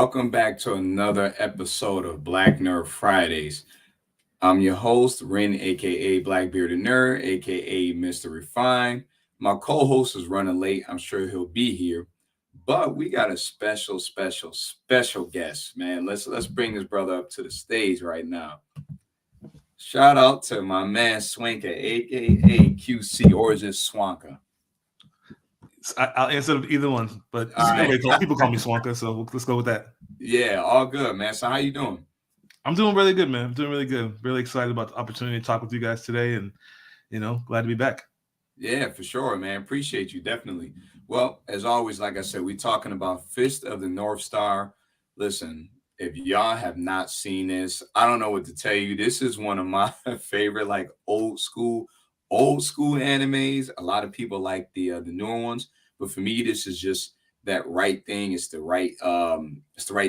Welcome back to another episode of Black Nerd Fridays. I'm your host, Ren, aka Black Bearded Nerd, aka Mr. Refine. My co-host is running late. I'm sure he'll be here. But we got a special guest, man. Let's bring this brother up to the stage right now. Shout out to my man Swanka, aka QC, or is it Swanka? I'll answer either one, but people call me Swanka, so let's go with that. Yeah, all good, man. So how you doing? I'm doing really good, man. I'm doing really good. Really excited about the opportunity to talk with you guys today, and glad to be back. Yeah, for sure, man. Appreciate you, definitely. Well, as always, like I said, we're talking about Fist of the North Star. Listen, if y'all have not seen this, I don't know what to tell you. This is one of my favorite, like old school animes. A lot of people like the newer ones, but for me, this is just that right thing. It's the right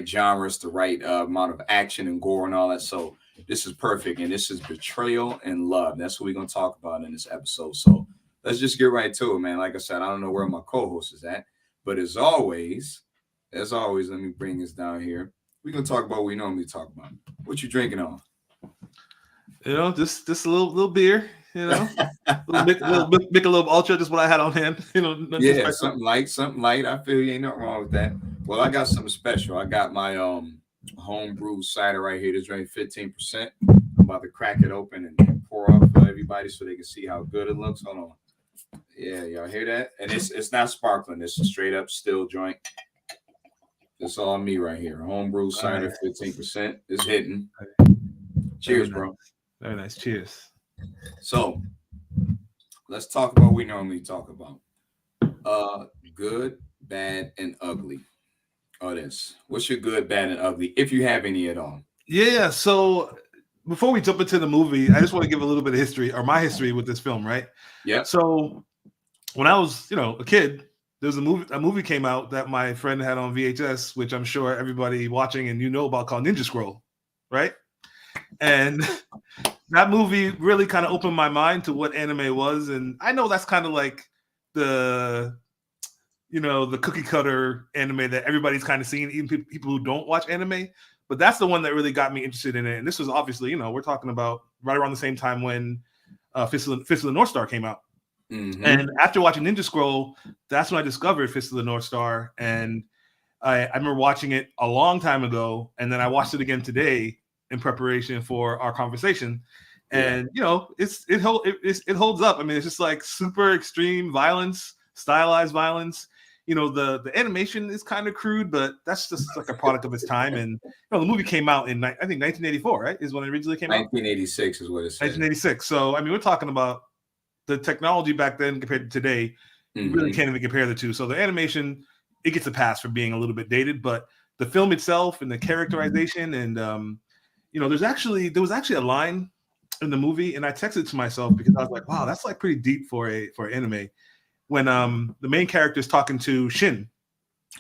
genre. It's the right amount of action and gore and all that. So this is perfect, and this is Betrayal and Love. That's what we're gonna talk about in this episode. So let's just get right to it, man. Like I said, I don't know where my co-host is at, but as always, let me bring this down here. We're gonna talk about what we normally talk about. What you drinking on? Just a little beer. Michelob Ultra, just what I had on hand. Yeah, something light. I feel you, ain't nothing wrong with that. Well, I got something special. I got my homebrew cider right here. This drink 15%. I'm about to crack it open and pour up for everybody so they can see how good it looks. Hold on. Yeah, y'all hear that? And it's not sparkling. It's a straight up still joint. It's all me right here. Homebrew cider, 15%. It's hitting. Cheers, bro. Very nice. Cheers. So let's talk about what we normally talk about. Good, bad, and ugly. What's your good, bad, and ugly, if you have any at all? Yeah. So before we jump into the movie, I just want to give a little bit of history, or my history with this film, right? Yeah. So when I was, a kid, there was a movie came out that my friend had on VHS, which I'm sure everybody watching and about, called Ninja Scroll, right? And that movie really kind of opened my mind to what anime was. And I know that's kind of like the cookie cutter anime that everybody's kind of seen, even people who don't watch anime. But that's the one that really got me interested in it. And this was obviously, we're talking about right around the same time when Fist of the North Star came out. Mm-hmm. And after watching Ninja Scroll, that's when I discovered Fist of the North Star. And I remember watching it a long time ago. And then I watched it again today in preparation for our conversation. And, it holds up. I mean, it's just like super extreme violence, stylized violence. The animation is kind of crude, but that's just like a product of its time. And the movie came out in, I think, 1984, right? Is when it originally came out. 1986 is what it says. 1986. So, I mean, we're talking about the technology back then compared to today. You really can't even compare the two. So the animation, it gets a pass for being a little bit dated, but the film itself and the characterization and, there was actually a line in the movie, and I texted to myself because I was like, wow, that's like pretty deep for anime. When the main character is talking to Shen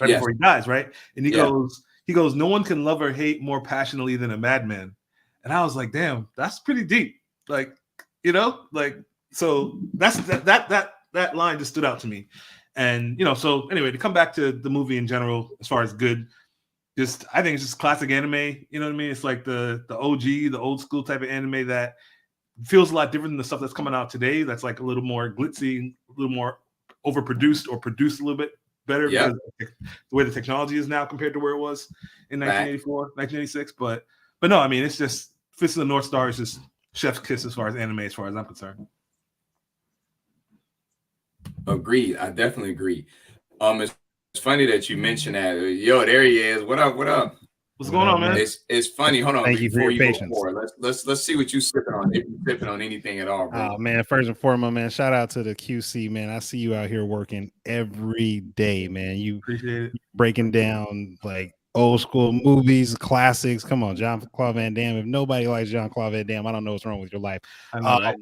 before he dies, right? And he goes, no one can love or hate more passionately than a madman. And I was like, damn, that's pretty deep. So that's that line just stood out to me. And so anyway, to come back to the movie in general, as far as good, I think it's just classic anime. You know what I mean? It's like the OG, the old school type of anime that feels a lot different than the stuff that's coming out today. That's like a little more glitzy, a little more overproduced or produced a little bit better because the way the technology is now compared to where it was in 1984, 1986. But no, I mean, it's just Fist of the North Star is just chef's kiss as far as anime, as far as I'm concerned. Agreed. I definitely agree. It's funny that you mentioned that. Yo, there he is. What up? What's going on, man? It's funny. Hold on. Thank you for your patience. Let's see what you sipping on. If you're sipping on anything at all, bro. Oh man, first and foremost, man, shout out to the QC, man. I see you out here working every day, man. You appreciate it. Breaking down like old school movies, classics. Come on, Jean-Claude Van Damme. If nobody likes Jean-Claude Van Damme, I don't know what's wrong with your life. I know, right?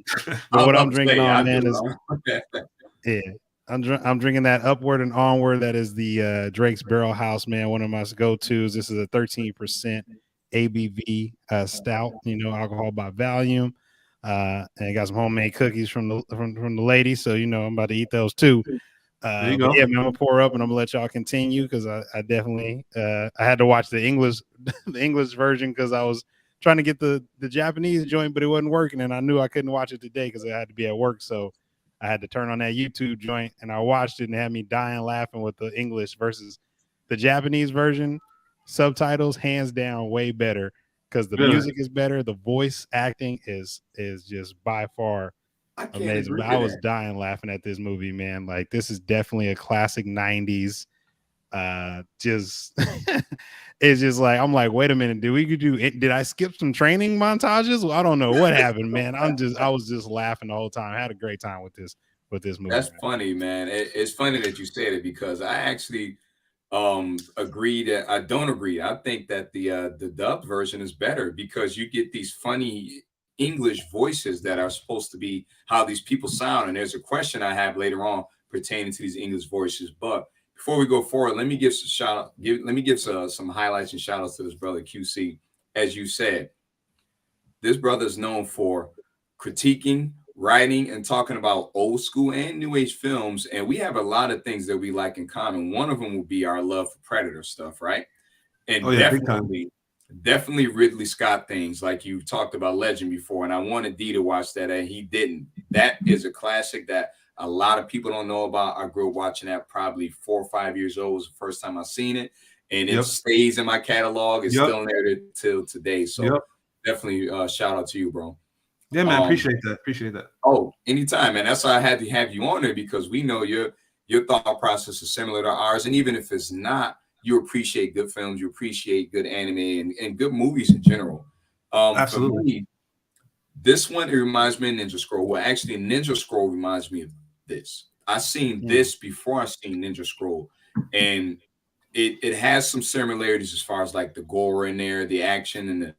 But what I'm drinking on, man, is I'm drinking that Upward and Onward. That is the Drake's Barrel House, man. One of my go-tos. This is a 13% ABV stout, alcohol by volume. And I got some homemade cookies from the lady, so I'm about to eat those too. There you go. Yeah, man, I'm gonna pour up and I'm gonna let y'all continue because I definitely I had to watch the English version because I was trying to get the Japanese joint, but it wasn't working, and I knew I couldn't watch it today because I had to be at work. So I had to turn on that YouTube joint, and I watched it and it had me dying laughing with the English versus the Japanese version. Subtitles, hands down, way better because the music is better. The voice acting is just by far amazing. But I was dying laughing at this movie, man. Like, this is definitely a classic 90s. Just it's just like, I'm like, wait a minute, did I skip some training montages? Well, I don't know what happened, man. I was just laughing the whole time. I had a great time with this movie. That's funny, man. It's funny that you said it because I actually agree that I don't agree. I think that the dubbed version is better because you get these funny English voices that are supposed to be how these people sound. And there's a question I have later on pertaining to these English voices. But before we go forward, let me give some highlights and shout outs to this brother QC. As you said, this brother is known for critiquing, writing, and talking about old school and new age films. And we have a lot of things that we like in common. One of them will be our love for Predator stuff, right? And definitely Ridley Scott things like you talked about Legend before. And I wanted D to watch that and he didn't. That is a classic that a lot of people don't know about. I grew up watching that probably 4 or 5 years old. It was the first time I seen it. And it stays in my catalog. It's still there till today. So definitely shout out to you, bro. Yeah, man. Appreciate that. Oh, anytime, man. That's why I had to have you on there because we know your thought process is similar to ours. And even if it's not, you appreciate good films, you appreciate good anime and good movies in general. Absolutely. For me, this one, it reminds me of Ninja Scroll. Well, actually, Ninja Scroll reminds me of this. I seen this before I seen Ninja Scroll. And it has some similarities as far as like the gore in there, the action and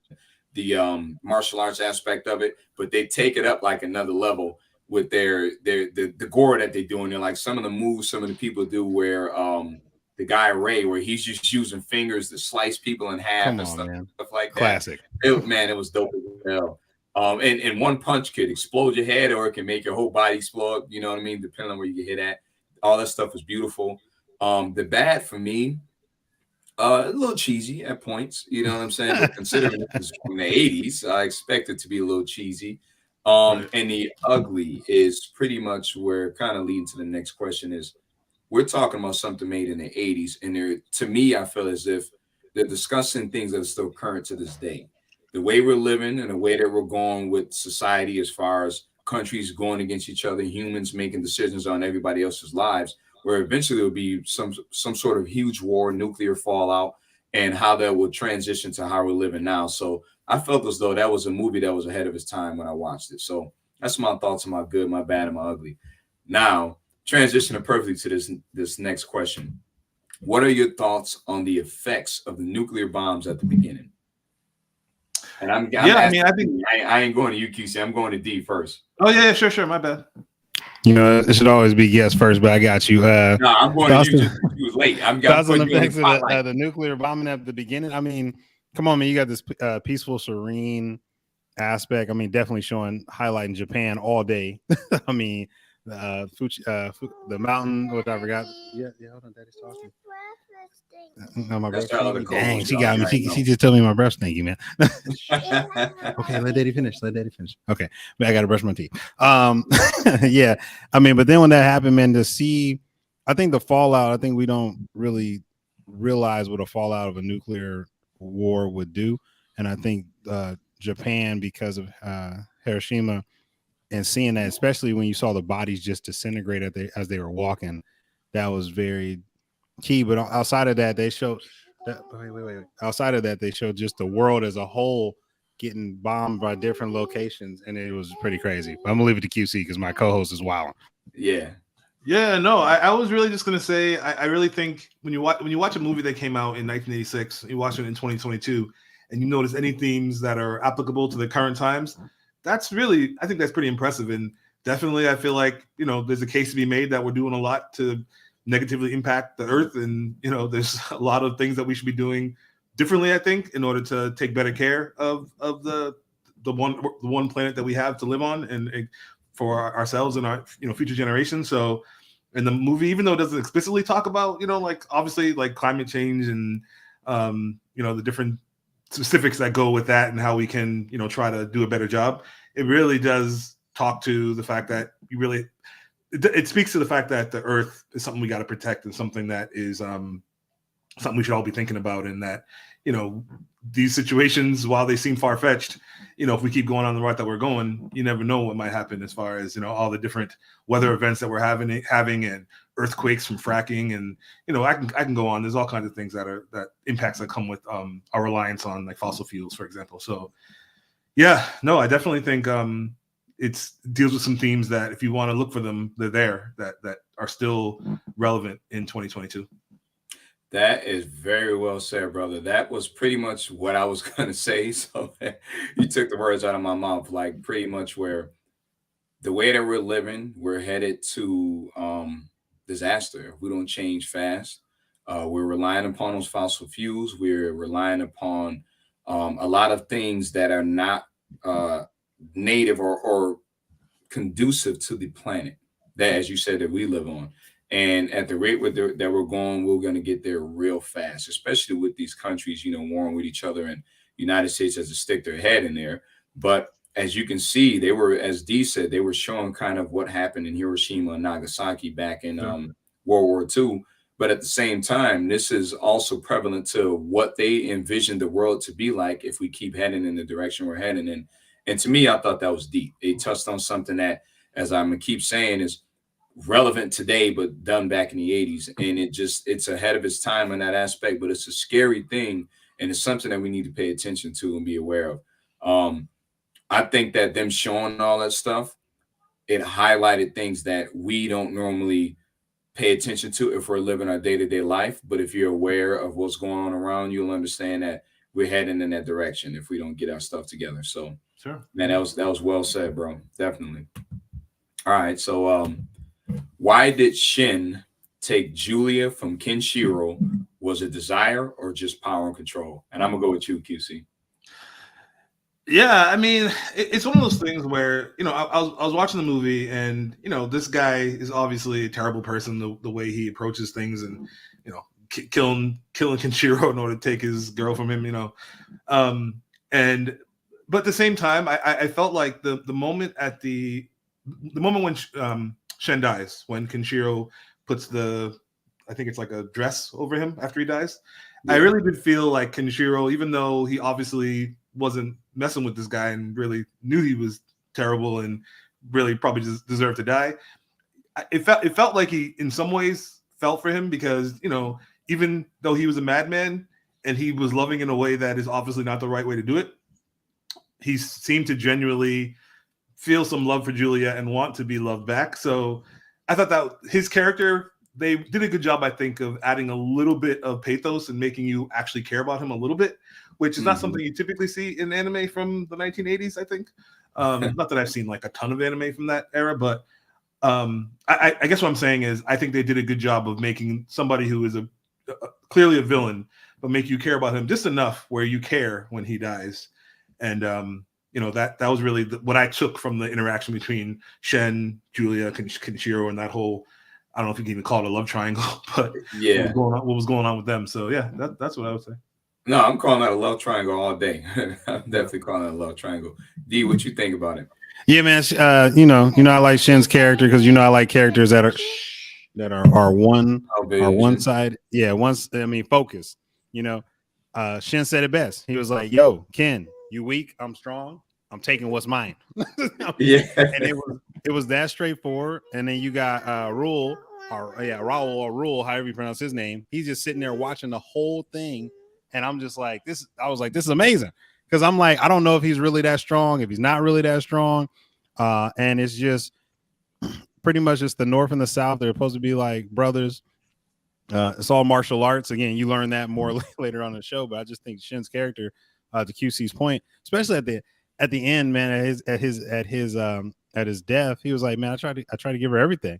the martial arts aspect of it, but they take it up like another level with the gore that they do. And they're like some of the moves some of the people do where the guy Ray, where he's just using fingers to slice people in half stuff like that. Classic. It was dope as hell. And one punch could explode your head or it can make your whole body explode, you know what I mean? Depending on where you get hit at. All that stuff is beautiful. The bad for me, a little cheesy at points, you know what I'm saying? But considering it's from the 80s, I expect it to be a little cheesy. And the ugly is pretty much where kind of leading to the next question is we're talking about something made in the 80s. And to me, I feel as if they're discussing things that are still current to this day. The way we're living and the way that we're going with society as far as countries going against each other, humans making decisions on everybody else's lives, where eventually there will be some sort of huge war, nuclear fallout, and how that will transition to how we're living now. So I felt as though that was a movie that was ahead of its time when I watched it. So that's my thoughts on my good, my bad, and my ugly. Now, transitioning perfectly to this next question. What are your thoughts on the effects of the nuclear bombs at the beginning? And I ain't going to UQC. I'm going to D first. Oh yeah, sure. My bad. You know, it should always be yes first, but I got you. No, I'm going to you. You was late. Thoughts on the effects of the nuclear bombing at the beginning. I mean, come on, man. You got this peaceful, serene aspect. I mean, definitely highlighting Japan all day. I mean, the mountain, which I forgot. Yeah, hold on, Daddy's talking. No, my breath. Dang, she got me. She just told me my breath stinky, man. Okay, let Daddy finish. Okay, but I gotta brush my teeth. Yeah, I mean, but then when that happened, man, to see, I think the fallout. I think we don't really realize what a fallout of a nuclear war would do, and I think Japan, because of Hiroshima, and seeing that, especially when you saw the bodies just disintegrate as they were walking, that was very key. But outside of that, they showed outside of that, they showed just the world as a whole getting bombed by different locations, and it was pretty crazy. I'm gonna leave it to QC because my co-host is wild. Yeah. No, I was really just gonna say I really think when you watch a movie that came out in 1986, you watch it in 2022, and you notice any themes that are applicable to the current times, I think that's pretty impressive. And definitely, I feel like there's a case to be made that we're doing a lot to negatively impact the earth, and there's a lot of things that we should be doing differently, I think, in order to take better care of the one planet that we have to live on and for ourselves and our future generations. So in the movie, even though it doesn't explicitly talk about, like obviously like climate change and the different specifics that go with that and how we can, try to do a better job. It really does talk to the fact that it speaks to the fact that the earth is something we got to protect and something that is something we should all be thinking about, and that, these situations, while they seem far-fetched, if we keep going on the route that we're going, you never know what might happen as far as, all the different weather events that we're having and earthquakes from fracking. And, I can go on. There's all kinds of things that impacts that come with our reliance on like fossil fuels, for example. So yeah, no, I definitely think it deals with some themes that if you want to look for them, they're there, that are still relevant in 2022. That is very well said, brother. That was pretty much what I was going to say. So you took the words out of my mouth, like pretty much where the way that we're living, we're headed to disaster if we don't change fast. We're relying upon those fossil fuels. We're relying upon a lot of things that are not native or conducive to the planet that, as you said, that we live on. And at the rate that we're going to get there real fast, especially with these countries, warring with each other, and the United States has to stick their head in there. But as you can see, they were, as Dee said, they were showing kind of what happened in Hiroshima and Nagasaki back in World War II. But at the same time, this is also prevalent to what they envisioned the world to be like if we keep heading in the direction we're heading in. And to me, I thought that was deep. They touched on something that, as I'm going to keep saying, is relevant today, but done back in the 80s. And it's ahead of its time in that aspect, but it's a scary thing. And it's something that we need to pay attention to and be aware of. I think that them showing all that stuff, it highlighted things that we don't normally pay attention to if we're living our day-to-day life. But if you're aware of what's going on around, you'll understand that we're heading in that direction if we don't get our stuff together. So sure, man, that was well said, bro. Definitely. All right. So why did Shen take Julia from Kenshiro? Was it desire or just power and control? And I'm gonna go with you, QC. Yeah, I mean, it's one of those things where, I was watching the movie, and this guy is obviously a terrible person, the way he approaches things, and killing Kenshiro in order to take his girl from him, but at the same time, I felt like the moment when Shen dies, when Kenshiro puts I think it's like a dress over him after he dies. Yeah. I really did feel like Kenshiro, even though he obviously wasn't messing with this guy and really knew he was terrible and really probably just deserved to die, it felt like he in some ways felt for him, because even though he was a madman and he was loving in a way that is obviously not the right way to do it, he seemed to genuinely feel some love for Julia and want to be loved back. So I thought that his character, they did a good job, I think, of adding a little bit of pathos and making you actually care about him a little bit, which is not something you typically see in anime from the 1980s, I think. Not that I've seen like a ton of anime from that era, but I guess what I'm saying is I think they did a good job of making somebody who is clearly a villain, but make you care about him just enough where you care when he dies. And that was really what I took from the interaction between Shen, Julia, Kenshiro, and that whole, I don't know if you can even call it a love triangle, but yeah, what was going on with them. So yeah, that's what I would say. No, I'm calling that a love triangle all day. I'm definitely calling it a love triangle. D, what you think about it? Yeah, man. I like Shen's character because I like characters that are one side. Yeah, focus. Shen said it best. He was like, "Yo, Ken, you weak, I'm strong. I'm taking what's mine." Yeah, and it was that straightforward. And then you got Raul, Raul, however you pronounce his name. He's just sitting there watching the whole thing, and I'm just like, this. I was like, this is amazing, because I'm like, I don't know if he's really that strong, if he's not really that strong, and it's just pretty much just the North and the South. They're supposed to be like brothers. It's all martial arts. Again, you learn that more later on in the show, but I just think Shen's character, to QC's point, especially at the end, man, at his death, he was like, man, I tried to give her everything,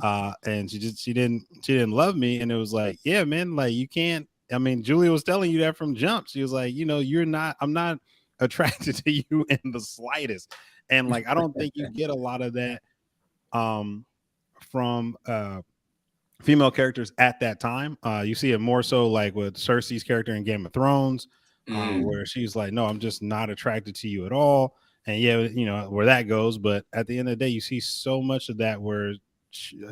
and she didn't love me, and it was like, yeah, man, like you can't. I mean, Julia was telling you that from jump. She was like, I'm not attracted to you in the slightest, and like I don't think you get a lot of that from female characters at that time. You see it more so like with Cersei's character in Game of Thrones, where she's like, no, I'm just not attracted to you at all. And yeah, you know where that goes. But at the end of the day, you see so much of that where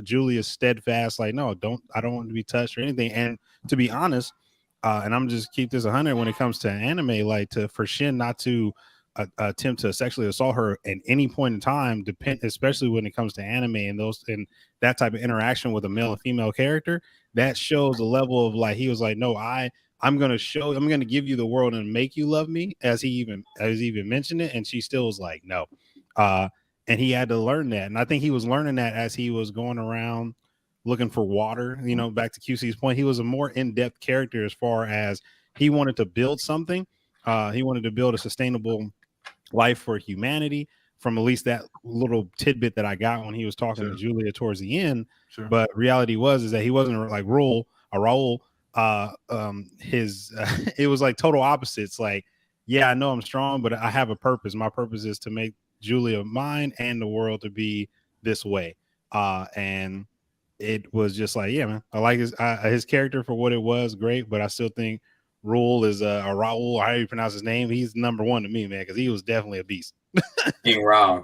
Julia's steadfast, like, no, I don't want to be touched or anything. And to be honest, and I'm just keep this 100 when it comes to anime, like for Shen not to attempt to sexually assault her at any point in time, especially when it comes to anime and that type of interaction with a male and female character, that shows a level of like, he was like, no, I'm going to give you the world and make you love me, as he even mentioned it. And she still was like, no. And he had to learn that. And I think he was learning that as he was going around looking for water. You know, back to QC's point, he was a more in-depth character as far as he wanted to build something. He wanted to build a sustainable life for humanity, from at least that little tidbit that I got when he was talking to Julia towards the end. But reality is that he wasn't like Raul. It was like total opposites. Like, yeah, I know I'm strong, but I have a purpose. My purpose is to make Julia mine and the world to be this way. And it was just like, yeah, man, I like his character for what it was, great, but I still think Raul is Raul, how do you pronounce his name? He's number one to me, man, because he was definitely a beast. King Raul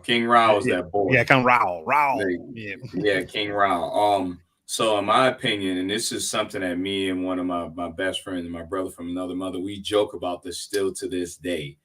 was that boy. Yeah, Raul. Yeah, King Raul. So in my opinion, and this is something that me and one of my best friends and my brother from another mother, we joke about this still to this day.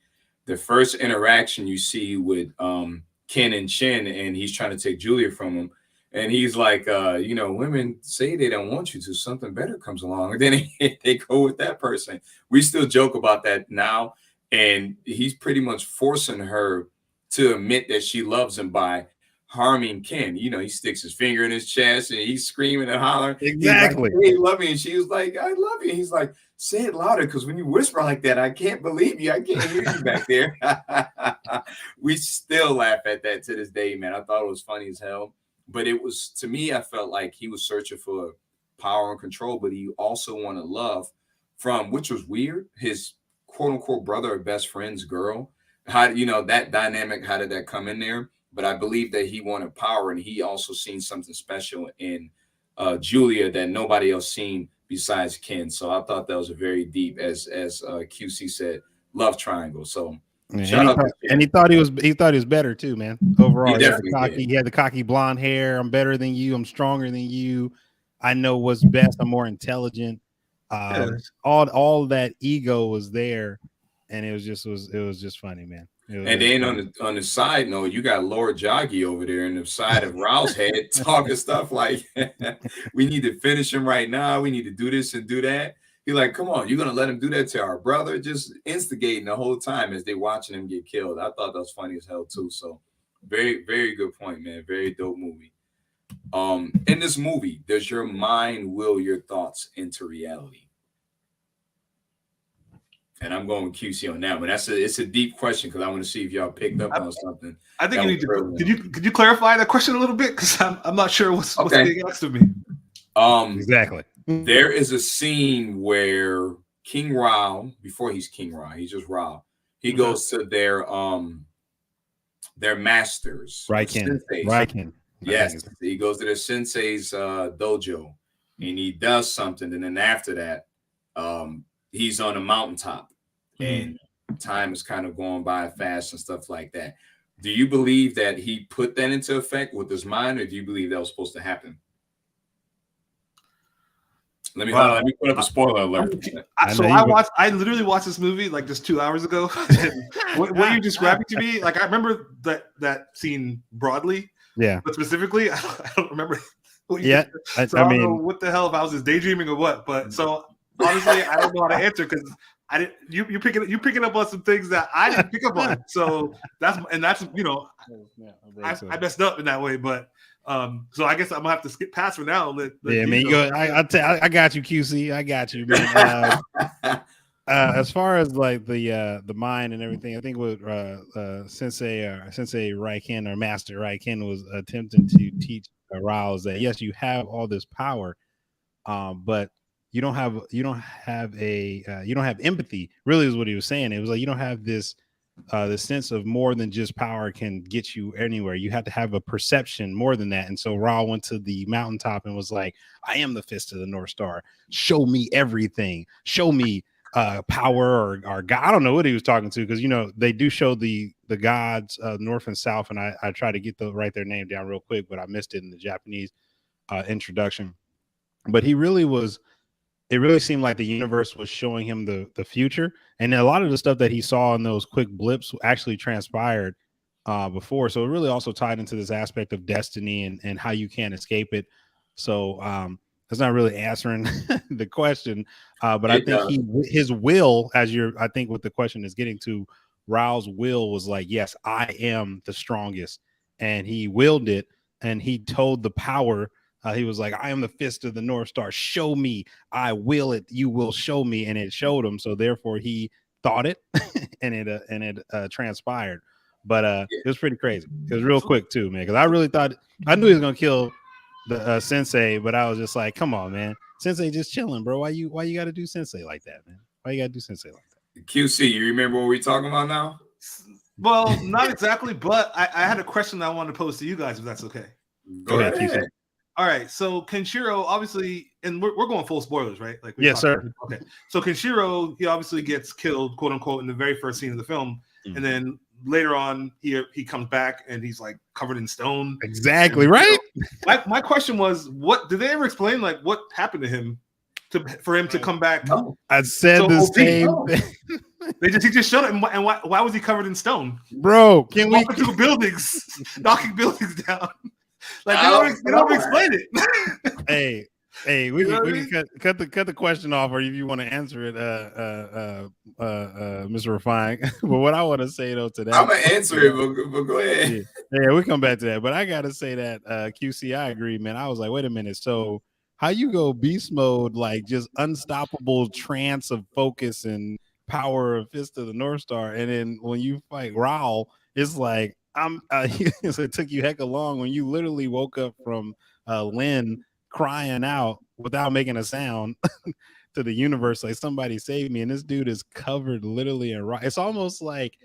The first interaction you see with Ken and Shen, and he's trying to take Julia from him. And he's like, you know, women say they don't want you to, something better comes along. And then they go with that person. We still joke about that now. And he's pretty much forcing her to admit that she loves him by harming Ken. You know, he sticks his finger in his chest and he's screaming and hollering. Exactly. Like, hey, love me. And she was like, I love you. And he's like, say it louder, because when you whisper like that, I can't believe you. I can't hear you back there. We still laugh at that to this day, man. I thought it was funny as hell. But it was, to me, I felt like he was searching for power and control, but he also wanted love from, which was weird, his quote unquote brother or best friend's girl. How, you know, that dynamic, how did that come in there? But I believe that he wanted power, and he also seen something special in Julia that nobody else seen besides Ken. So I thought that was a very deep, as QC said, love triangle. So yeah, and he thought he was better too, man. Overall, he had the cocky blonde hair. I'm better than you. I'm stronger than you. I know what's best. I'm more intelligent. All that ego was there, and it was just funny, man. And then on the side note, you got Lord Joggy over there in the side of Raul's head talking stuff like, we need to finish him right now. We need to do this and do that. He's like, come on, you're going to let him do that to our brother? Just instigating the whole time as they watching him get killed. I thought that was funny as hell too. So very, very good point, man. Very dope movie. In this movie, does your mind will your thoughts into reality? And I'm going with QC on that one. It's a deep question, because I want to see if y'all picked up on something. I think you need to. Could you clarify that question a little bit? Because I'm not sure what's being asked of me. Exactly. There is a scene where King Raul, before he's King Raul, he's just Raul. He goes to their masters, Raiken. Yes, he goes to their sensei's dojo, and he does something, and then after that, he's on a mountaintop, and time is kind of going by fast and stuff like that. Do you believe that he put that into effect with his mind, or do you believe that was supposed to happen? Let me put up a spoiler alert. I literally watched this movie like just 2 hours ago. What you're describing to me, like I remember that scene broadly. Yeah. But specifically, I don't remember. I don't know what the hell, if I was just daydreaming or what. But so honestly, I don't know how to answer, because I didn't. You picking up on some things that I didn't pick up on. So that's you know, I messed up in that way. But so I guess I'm gonna have to skip past for now. Man, you go. I got you, QC. I got you, man. As far as like the mind and everything, I think what Sensei Raiken, or Master Raiken, was attempting to teach Raul is that yes, you have all this power, but you don't have empathy. Really, is what he was saying. It was like you don't have this the sense of more than just power can get you anywhere. You have to have a perception more than that. And so Ra went to the mountaintop and was like, I am the fist of the North Star. Show me everything. Show me power or God. I don't know what he was talking to, because, you know, they do show the gods north and south. And I try to get their name down real quick, but I missed it in the Japanese introduction. But he really was, it really seemed like the universe was showing him the future. And a lot of the stuff that he saw in those quick blips actually transpired before. So it really also tied into this aspect of destiny and how you can't escape it. So that's not really answering the question. But I think his will, I think what the question is getting to, Rao's will was like, yes, I am the strongest. And he willed it, and he told the power, he was like, I am the fist of the North Star. Show me. I will it. You will show me. And it showed him. So therefore he thought it and it transpired. But it was pretty crazy. It was real quick too, man. Because I really thought, I knew he was going to kill the sensei, but I was just like, come on, man. Sensei just chilling, bro. Why you got to do sensei like that, man? Why you got to do sensei like that? QC, you remember what we're talking about now? Well, not exactly, but I had a question that I wanted to pose to you guys, if that's okay. Go ahead. QC. All right, so Kenshiro, obviously, and we're going full spoilers, right? Like, yes, sir. Okay, so Kenshiro, he obviously gets killed, quote unquote, in the very first scene of the film, and then later on, he comes back and he's like covered in stone. Exactly, and, right? You know, my question was, what did they ever explain? Like, what happened to him for him to come back? No. I said the same thing. He just showed it, and why was he covered in stone, bro? Can we walking through buildings, knocking buildings down? Like they don't explain it. Hey, we can cut the question off, or if you want to answer it, Mr. Refine. But what I want to say though to that, I'm gonna answer it, but go ahead. Yeah, we come back to that. But I gotta say that QC, I agree, man. I was like, wait a minute, so how you go beast mode, like just unstoppable trance of focus and power of fist of the North Star, and then when you fight Raoul, it's like so it took you heck long when you literally woke up from Lynn crying out without making a sound to the universe, like somebody save me, and this dude is covered literally in rock. It's almost like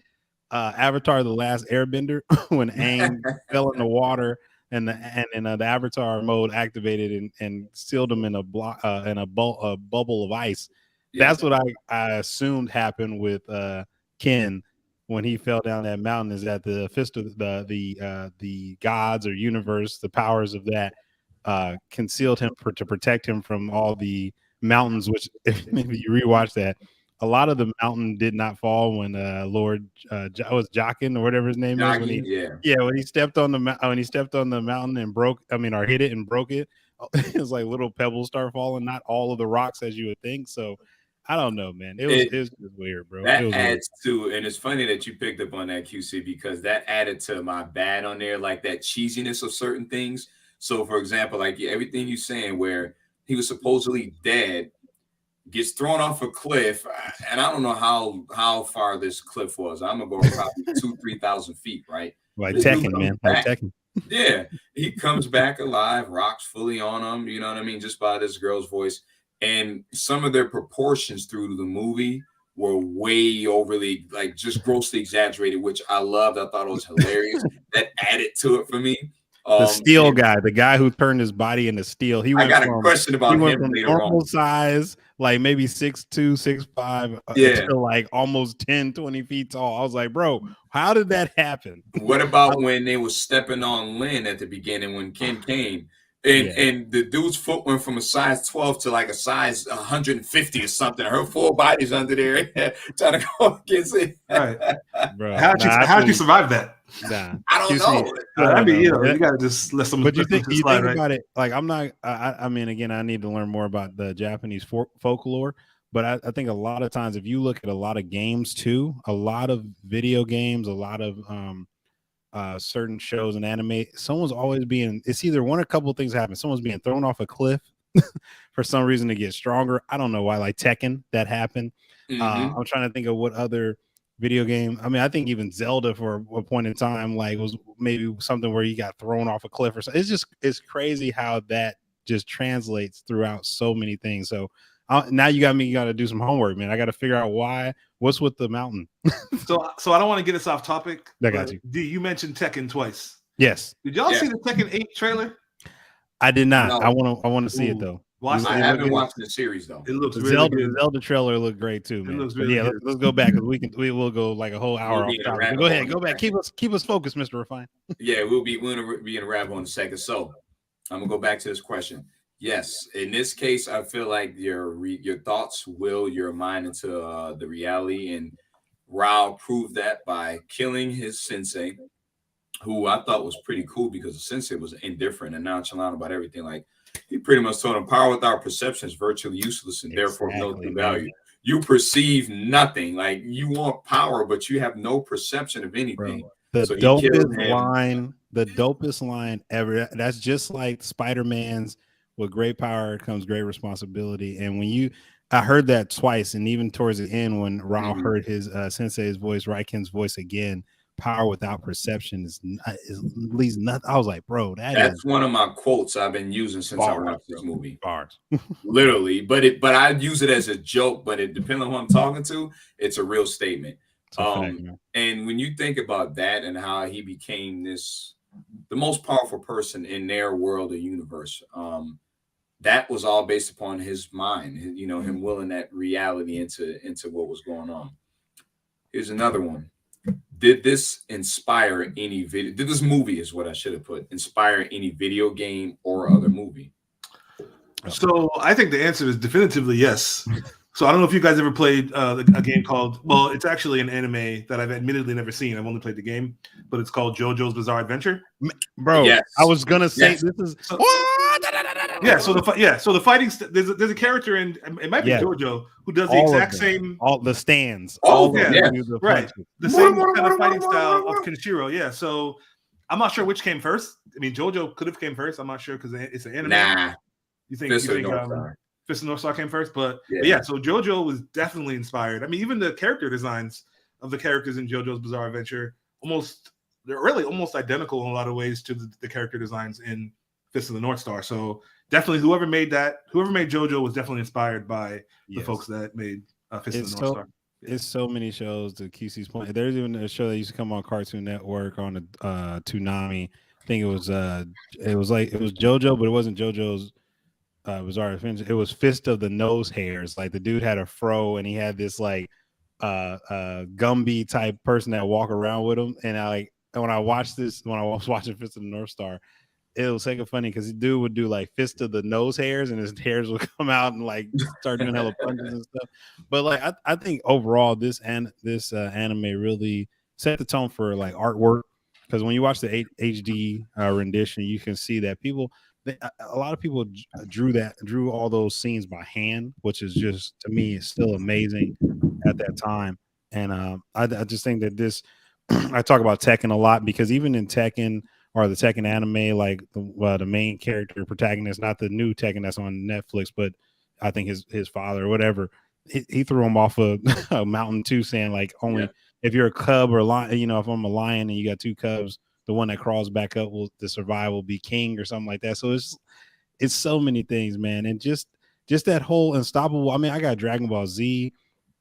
Avatar: The Last Airbender when Aang fell in the water and the Avatar mode activated and sealed him in a bubble of ice. Yeah. That's what I assumed happened with Ken when he fell down that mountain, is that the fist of the gods or universe, the powers of that concealed him to protect him from all the mountains, which if maybe you rewatch that, a lot of the mountain did not fall when Lord was Jockin or whatever his name is, when he stepped on the mountain and hit it and broke it. It was like little pebbles start falling, not all of the rocks as you would think. So I don't know, man. It was just weird, bro. That adds to, and it's funny that you picked up on that, QC, because that added to my bad on there, like that cheesiness of certain things. So, for example, like everything you're saying, where he was supposedly dead, gets thrown off a cliff, and I don't know how far this cliff was. I'm gonna go probably 2,000-3,000 feet, right? Like Tekken, man. Like Tekken. Yeah, he comes back alive, rocks fully on him. You know what I mean? Just by this girl's voice. And some of their proportions through the movie were way overly, like, just grossly exaggerated, which I loved. I thought it was hilarious. That added to it for me. The steel guy, the guy who turned his body into steel. I got a question about him later normal on. Size, like maybe 6'2", 6'5", to like almost 10, 20 feet tall. I was like, bro, how did that happen? What about when they was stepping on Lynn at the beginning when Ken came? And the dude's foot went from a size 12 to like a size 150 or something. Her full body's under there trying to go against it. Right. Bro, how'd you survive that? Nah. I don't know. I mean, you gotta just let someone. But you think about it, like I'm not. I mean, again, I need to learn more about the Japanese folklore. But I think a lot of times, if you look at a lot of games too, a lot of video games, a lot of certain shows and anime, someone's always being, it's either one or a couple of things happen. Someone's being thrown off a cliff for some reason to get stronger. I don't know why, like Tekken, that happened. I'm trying to think of what other video game. I mean, I think even Zelda for a point in time, like, was maybe something where you got thrown off a cliff or something. It's crazy how that just translates throughout so many things. So now you got to do some homework, man. I got to figure out what's with the mountain. So I don't want to get us off topic. I got you. D, you mentioned Tekken twice. Yes. Did y'all see the Tekken 8 trailer? I did not. No. I want to see it though. I haven't watched the series though. It looks really really good. good. The Zelda trailer looked great too, man. It looks really good. Let's go back because we will go like a whole hour. Go ahead, go back. Keep us focused, Mr. Refine. Yeah, we'll be in a rabbit hole in a second. So I'm gonna go back to this question. Yes, in this case, I feel like your thoughts will your mind into the reality, and Rao proved that by killing his sensei, who I thought was pretty cool because the sensei was indifferent and nonchalant about everything. Like, he pretty much told him, power without perception is virtually useless and therefore no true value. You perceive nothing. Like, you want power, but you have no perception of anything. Bro, the dopest line ever. That's just like Spider-Man's with great power comes great responsibility. And when I heard that twice, and even towards the end when Rao heard his sensei's voice, Raiken's voice again, power without perception is at least nothing. I was like, bro, that's one of my quotes I've been using since I watched this movie. Bars. Literally. But I use it as a joke, but it depends on who I'm talking to. It's a real statement. And when you think about that and how he became the most powerful person in their world or universe, that was all based upon his mind, him willing that reality into what was going on. Here's another one. Did this inspire any video? Did this movie, is what I should have put, inspire any video game or other movie? So I think the answer is definitively yes. So I don't know if you guys ever played a game called, well, it's actually an anime that I've admittedly never seen. I've only played the game, but it's called JoJo's Bizarre Adventure. Bro, yes. I was gonna say this is. So the fighting. There's a character in it might be JoJo who does the exact same. All the stands. Right. The same kind of fighting style of Kenshiro. Yeah. So I'm not sure which came first. I mean, JoJo could have came first. I'm not sure because it's an anime. Nah. You think Fist of the North Star came first? But yeah. So JoJo was definitely inspired. I mean, even the character designs of the characters in JoJo's Bizarre Adventure they're really almost identical in a lot of ways to the character designs in Fist of the North Star. So definitely whoever made JoJo was definitely inspired by the folks that made Fist of the North Star. It's so many shows to QC's point. There's even a show that used to come on Cartoon Network on a Toonami. I think it was JoJo, but it wasn't JoJo's Bizarre Adventure. It was Fist of the Nose Hairs. Like, the dude had a fro and he had this like Gumby type person that walk around with him. And when I was watching Fist of the North Star, it was like funny because the dude would do like Fist of the Nose Hairs and his hairs would come out and like start doing hella punches and stuff. But like I think overall this anime really set the tone for like artwork, because when you watch the HD rendition, you can see that a lot of people drew all those scenes by hand, which is just, to me, is still amazing at that time. And I just think that this I talk about Tekken a lot because even in Tekken or the Tekken anime, like the main character protagonist, not the new Tekken that's on Netflix, but I think his father or whatever, he threw him off a mountain too, saying like only if you're a cub or lion, if I'm a lion and you got two cubs, the one that crawls back up to survive will be king or something like that. So it's so many things, man, and just that whole unstoppable. I mean, I got Dragon Ball Z.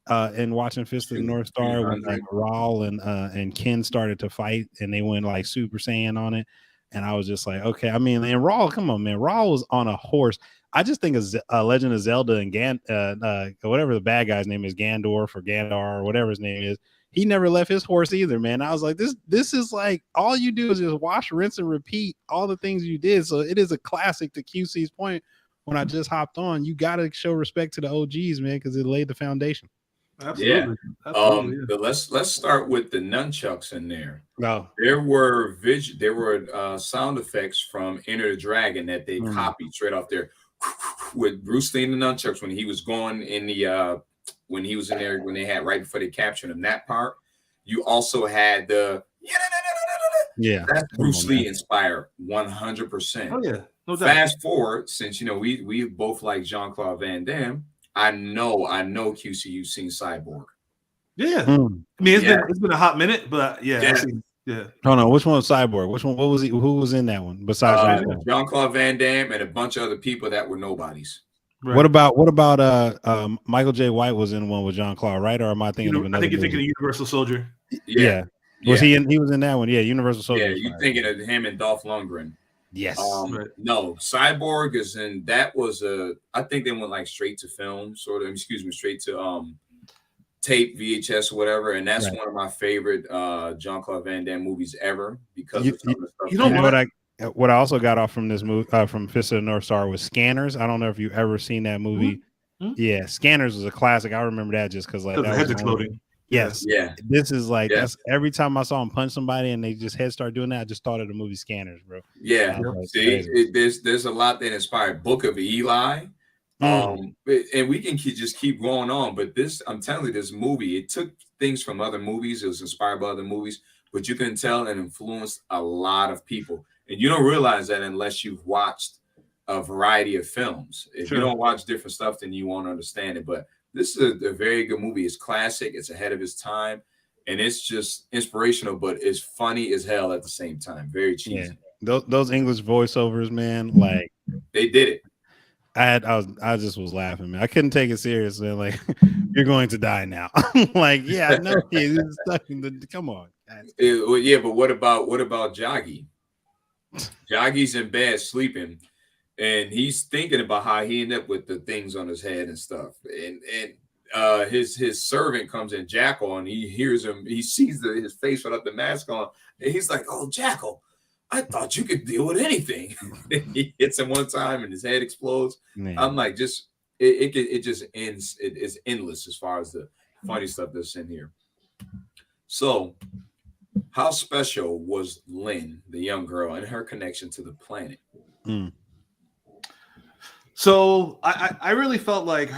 And watching Fist of the North Star when like Raul and Ken started to fight and they went like Super Saiyan on it, and I was just like, okay. I mean, and Raul, come on, man, Raul was on a horse. I just think of Legend of Zelda and whatever the bad guy's name is, Gandorf or Gandar or whatever his name is. He never left his horse either, man. I was like, this is like all you do is just wash, rinse, and repeat all the things you did. So it is a classic. To QC's point, when I just hopped on, you got to show respect to the OGs, man, because it laid the foundation. Absolutely. Yeah. But let's start with the nunchucks in there. No, there were sound effects from Enter the Dragon that they copied straight off there with Bruce Lee and the nunchucks when he was going in the when he was in there when they had right before they captured him. That part. You also had the that's Bruce Lee inspired 100%. Oh yeah. No doubt. Fast forward, since we both like Jean-Claude Van Damme. I know QC, you've seen Cyborg. Yeah. I mean, it's been a hot minute, but yeah. Hold on, which one was Cyborg? Which one? What was he? Who was in that one besides Jean-Claude Van Damme and a bunch of other people that were nobodies? Right. What about Michael J. White was in one with John Claude, right? Or am I thinking of another? I think you're movie? thinking of Universal Soldier. Yeah. Was he in? He was in that one. Yeah, Universal Soldier. Yeah, you thinking of him and Dolph Lundgren. Yes. Right. No, Cyborg is in. That was I think they went like straight to film, sort of. Excuse me, straight to tape, VHS, or whatever. And that's one of my favorite Jean-Claude Van Damme movies ever because of some of the stuff. You know what I also got off from this movie from Fist of the North Star was Scanners. I don't know if you ever seen that movie. Mm-hmm. Yeah, Scanners was a classic. I remember that just because like that head's exploding. Yes. Yeah. This is like that's every time I saw him punch somebody and they just head start doing that, I just thought of the movie Scanners, bro. Yeah. Like, see, there's a lot that inspired Book of Eli. And we can just keep going on, but I'm telling you, this movie, it took things from other movies. It was inspired by other movies, but you can tell it influenced a lot of people. And you don't realize that unless you've watched a variety of films. If you don't watch different stuff, then you won't understand it. But this is a very good movie. It's classic. It's ahead of its time. And it's just inspirational, but it's funny as hell at the same time. Very cheesy. Yeah. Those English voiceovers, man, like they did it. I just was laughing, man. I couldn't take it serious, man. Like, you're going to die now. Like, yeah, I know. Come on. Yeah, but what about Jaggy? Jaggy's in bed sleeping, and he's thinking about how he ended up with the things on his head and stuff. And his servant comes in, Jackal, and he hears him. He sees his face without the mask on, and he's like, "Oh, Jackal, I thought you could deal with anything." He hits him one time, and his head explodes. Man. I'm like, it just ends. It's endless as far as the funny stuff that's in here. So, how special was Lynn, the young girl, and her connection to the planet? So I really felt like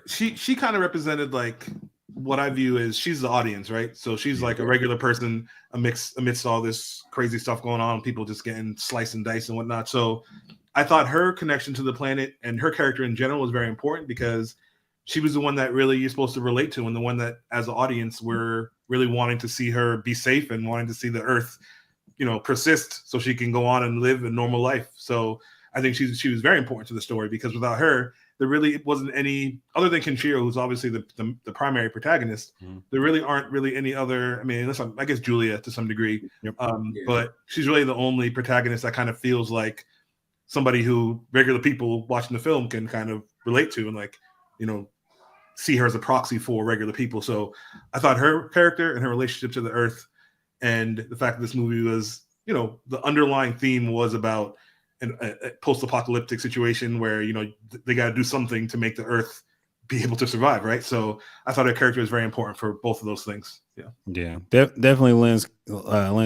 she kind of represented like what I view as she's the audience, right? So she's like a regular person amidst all this crazy stuff going on, people just getting sliced and diced and whatnot. So I thought her connection to the planet and her character in general was very important because she was the one that really you're supposed to relate to, and the one that as an audience we're really wanting to see her be safe and wanting to see the Earth, persist so she can go on and live a normal life. So I think she was very important to the story because without her, there really wasn't any other than Kenshiro, who's obviously the primary protagonist. There really aren't really any other. I mean, unless I guess Julia to some degree, but she's really the only protagonist that kind of feels like somebody who regular people watching the film can kind of relate to and see her as a proxy for regular people. So I thought her character and her relationship to the Earth, and the fact that this movie was, the underlying theme was about a post-apocalyptic situation where they got to do something to make the Earth be able to survive, right? So I thought her character was very important for both of those things. Definitely Lynn's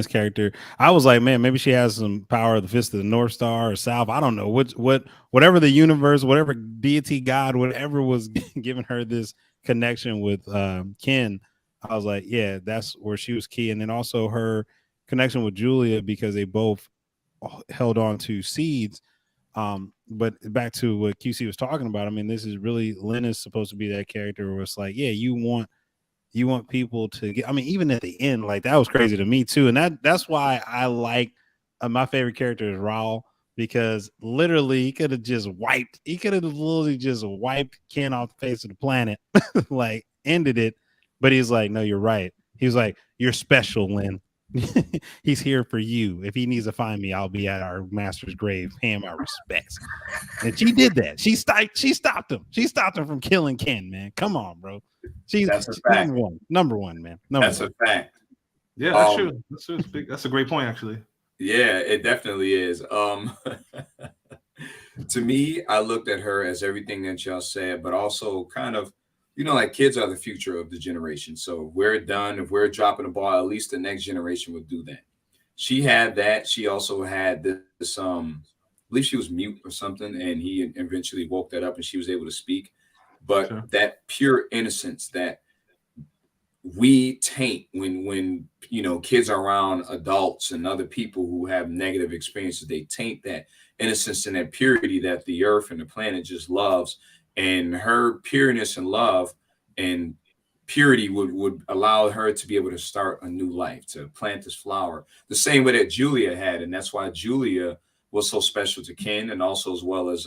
character. I was like, man, maybe she has some power of the Fist of the North Star or South. I don't know whatever the universe, whatever deity, God, whatever was giving her this connection with Ken. I was like, yeah, that's where she was key. And then also her connection with Julia because they both held on to seeds. But back to what QC was talking about, I mean, this is really Lynn is supposed to be that character where it's like, yeah, you want people to get, I mean, even at the end, like that was crazy to me too. And that's why I like my favorite character is Raul, because literally he could have literally just wiped Ken off the face of the planet, like ended it. But he's like, no, you're right. He was like, you're special, Lynn. He's here for you. If he needs to find me, I'll be at our master's grave, paying my respects. And she did that. She stopped him. She stopped him from killing Ken, man. Come on, bro. That's a fact. Number one, man. That's a fact. Yeah, that's true. That's big. That's a great point, actually. Yeah, it definitely is. To me, I looked at her as everything that y'all said, but also kind of, like kids are the future of the generation. So if we're done, if we're dropping the ball, at least the next generation would do that. She had that. She also had this, I believe she was mute or something, and he eventually woke that up and she was able to speak. But that pure innocence that we taint when kids are around adults and other people who have negative experiences, they taint that innocence and that purity that the Earth and the planet just loves. And her pureness and love and purity would allow her to be able to start a new life, to plant this flower the same way that Julia had. And that's why Julia was so special to Ken, and also as well as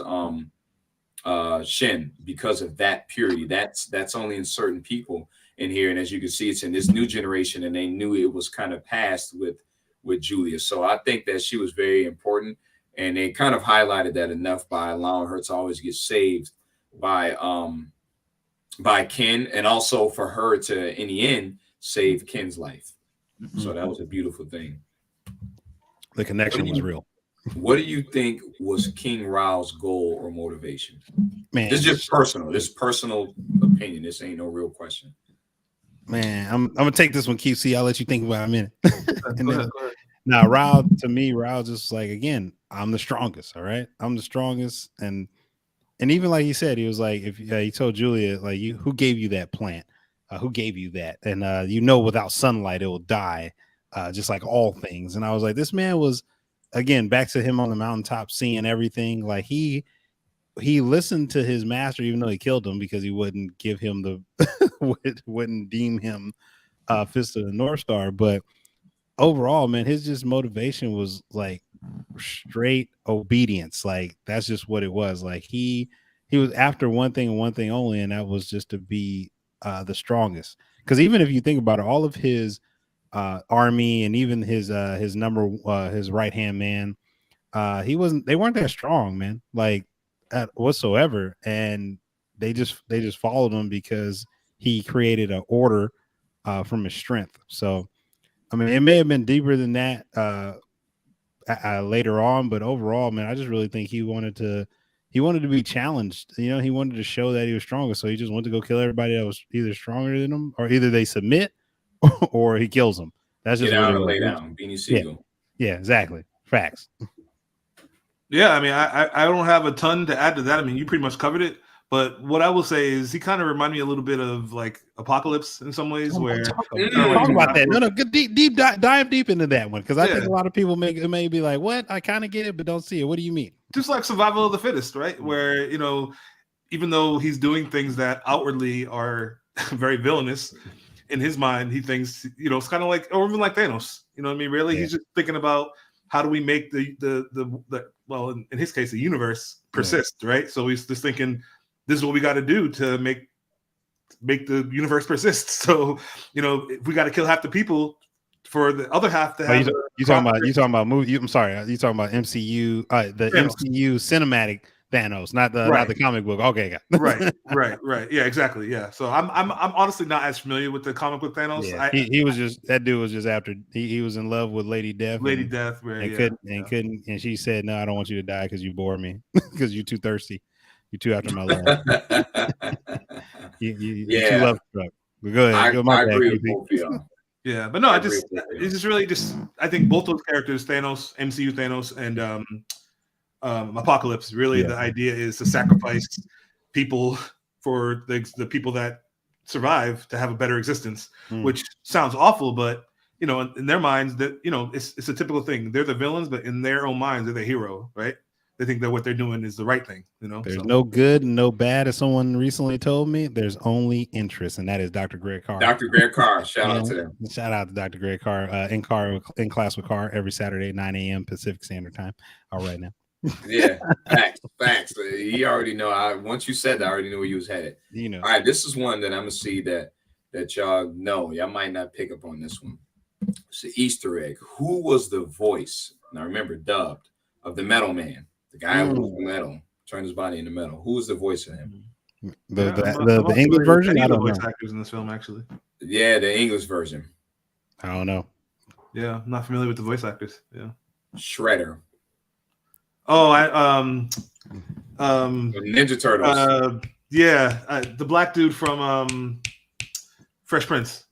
Shen because of that purity. That's only in certain people in here, and as you can see, it's in this new generation, and they knew it was kind of passed with Julia. So I think that she was very important, and they kind of highlighted that enough by allowing her to always get saved by Ken, and also for her to in the end save Ken's life. So that was a beautiful thing. The connection was real. What do you think was King Rao's goal or motivation? Man, this is just personal. This is personal opinion. This ain't no real question. Man, I'm gonna take this one, QC. I'll let you think about it in a minute. Go ahead. Now, Rao, to me, Rao's just like, again, I'm the strongest. All right, I'm the strongest, and even like he said, he was like, if he told Julia, like, who gave you that plant? Who gave you that? And without sunlight, it will die, just like all things. And I was like, this man was, again, back to him on the mountaintop, seeing everything. Like he listened to his master, even though he killed him, because he wouldn't give him wouldn't deem him Fist of the North Star. But overall, man, his just motivation was like straight obedience. Like that's just what it was. Like he was after one thing and one thing only, and that was just to be the strongest. Because even if you think about it, all of his army and even his right hand man, they weren't that strong, man, like whatsoever. And they just followed him because he created an order from his strength. So I mean, it may have been deeper than that later on, but overall, man, I just really think he wanted to be challenged. He wanted to show that he was stronger. So he just wanted to go kill everybody that was either stronger than him, or either they submit or he kills them. That's just what it was. Lay down, Beanie Siegel. Yeah, exactly. Facts. Yeah, I mean, I don't have a ton to add to that. I mean, you pretty much covered it. But what I will say is he kind of reminded me a little bit of like Apocalypse in some ways. Talk about that. No, deep dive deep into that one, because I think a lot of people may be like, "What? I kind of get it, but don't see it." What do you mean? Just like survival of the fittest, right? Where even though he's doing things that outwardly are very villainous, in his mind, he thinks it's kind of like, or even like Thanos. You know what I mean? Really, he's just thinking about how do we make the well, in his case, the universe persist, right? So he's just thinking, this is what we got to do to make the universe persist. So, if we got to kill half the people for the other half to have. You talking about movie? I'm sorry, you talking about MCU? The Thanos. MCU cinematic Thanos, not the comic book. Okay, right. Yeah, exactly. Yeah. So I'm honestly not as familiar with the comic book Thanos. Yeah. He was just, that dude was just after he was in love with Lady Death. Couldn't, and she said, "No, I don't want you to die because you bore me because you're too thirsty." You two after my love. you too love struck. Go ahead. I agree with both of y'all. Yeah, but no, it's just really I think both those characters, Thanos, MCU Thanos, and Apocalypse, really the idea is to sacrifice people for the people that survive to have a better existence, which sounds awful, but in their minds that it's a typical thing. They're the villains, but in their own minds, they're the hero, right? They think that what they're doing is the right thing. There's no good and no bad. As someone recently told me, there's only interest, and that is Dr. Greg Carr. Dr. Greg Carr, shout out to them. Shout out to Dr. Greg Carr. In class with Carr every Saturday, 9 a.m. Pacific Standard Time. All right now. Yeah, facts. He already know. Once you said that, I already knew where you was headed. All right, this is one that I'm gonna see that y'all know. Y'all might not pick up on this one. It's an Easter egg. Who was the voice? Now remember, dubbed, of the Metal Man. The guy who was the metal, turned his body into metal. Who was the voice of him? The English version? I don't know. Actors in this film, actually. Yeah, the English version. I don't know. Yeah, I'm not familiar with the voice actors. Yeah. Shredder. Oh, Ninja Turtles. The black dude from Fresh Prince.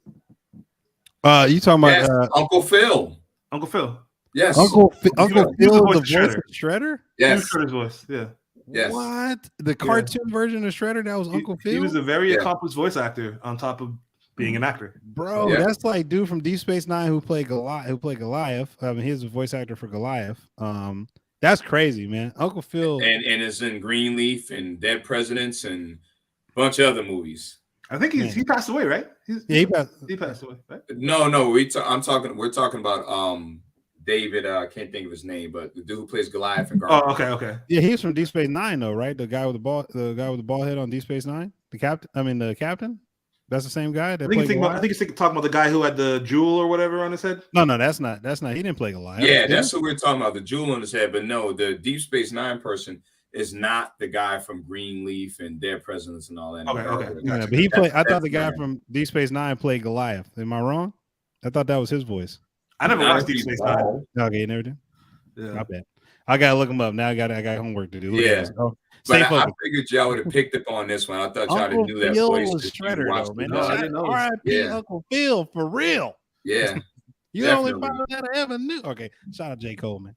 You talking about Uncle Phil? Uncle Phil. Yes. Uncle Phil, the voice of Shredder? Yes. Shredder's voice. Yeah. Yes. What? The cartoon version of Shredder? That was Uncle Phil? He was a very accomplished voice actor on top of being an actor. Bro, that's like dude from Deep Space Nine who played Goliath. I mean, he's a voice actor for Goliath. That's crazy, man. Uncle Phil. And is in Greenleaf and Dead Presidents and a bunch of other movies. I think he passed away, right? He passed away, right? No, we're talking about David, I can't think of his name, but the dude who plays Goliath and Oh, okay. Yeah, he's from Deep Space Nine, though, right? The guy with the ball head on Deep Space Nine, the captain. That's the same guy. That I think he's talking about the guy who had the jewel or whatever on his head. No, that's not. He didn't play Goliath. Yeah, that's what we're talking about. The jewel on his head, but no, the Deep Space Nine person is not the guy from Greenleaf and Dead Presidents and all that. Okay. Yeah, but he played. I thought the guy from Deep Space Nine played Goliath. Am I wrong? I thought that was his voice. I never watched Deep Space Nine. Okay, you never did. Yeah, my bad. I gotta look him up now. I got homework to do. Yeah. But I figured y'all would have picked up on this one. I thought y'all knew that voice. Was Shredder, though, man. No, I didn't know. R.I.P. Uncle Phil, for real. Yeah. You only found that I ever knew. Okay, shout out J. Cole, man.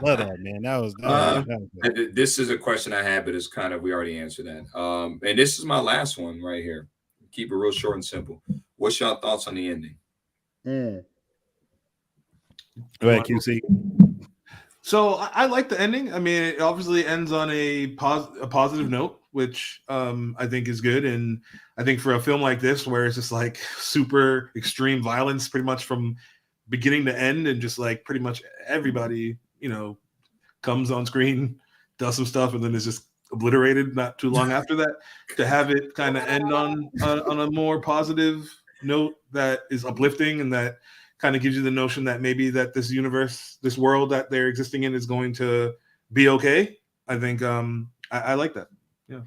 Love that, man. That was good. This is a question I had, but it's kind of, we already answered that. And this is my last one right here. Keep it real short and simple. What's y'all thoughts on the ending? Go ahead, QC. So I like the ending. I mean, it obviously ends on a positive note, which I think is good. And I think for a film like this, where it's just like super extreme violence, pretty much from beginning to end, and just like pretty much everybody, comes on screen, does some stuff, and then is just obliterated not too long after that, to have it kind of end on a more positive note that is uplifting and that kind of gives you the notion that maybe that this universe, this world that they're existing in, is going to be okay. I think I like that. Yeah.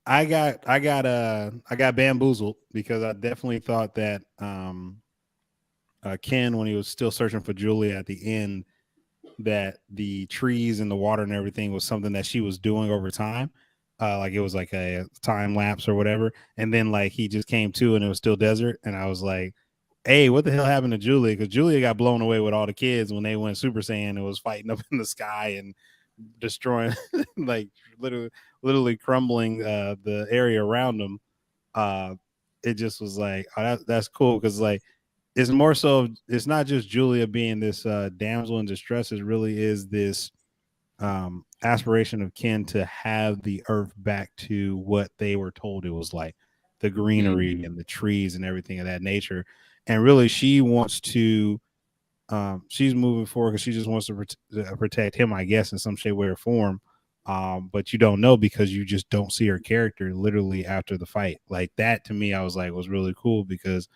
I got bamboozled because I definitely thought that Ken, when he was still searching for Julia at the end, that the trees and the water and everything was something that she was doing over time. Like it was like a time lapse or whatever. And then like he just came to and it was still desert. And I was like, hey, what the hell happened to Julia? Because Julia got blown away with all the kids when they went Super Saiyan and was fighting up in the sky and destroying, like literally crumbling the area around them. It just was like, oh, that's cool, because like it's more so, it's not just Julia being this damsel in distress. It really is this aspiration of Ken to have the earth back to what they were told it was like, the greenery and the trees and everything of that nature. And really, she wants to, she's moving forward because she just wants to protect him, I guess, in some shape, way, or form. But you don't know because you just don't see her character literally after the fight. Like that, to me, I was like, was really cool because,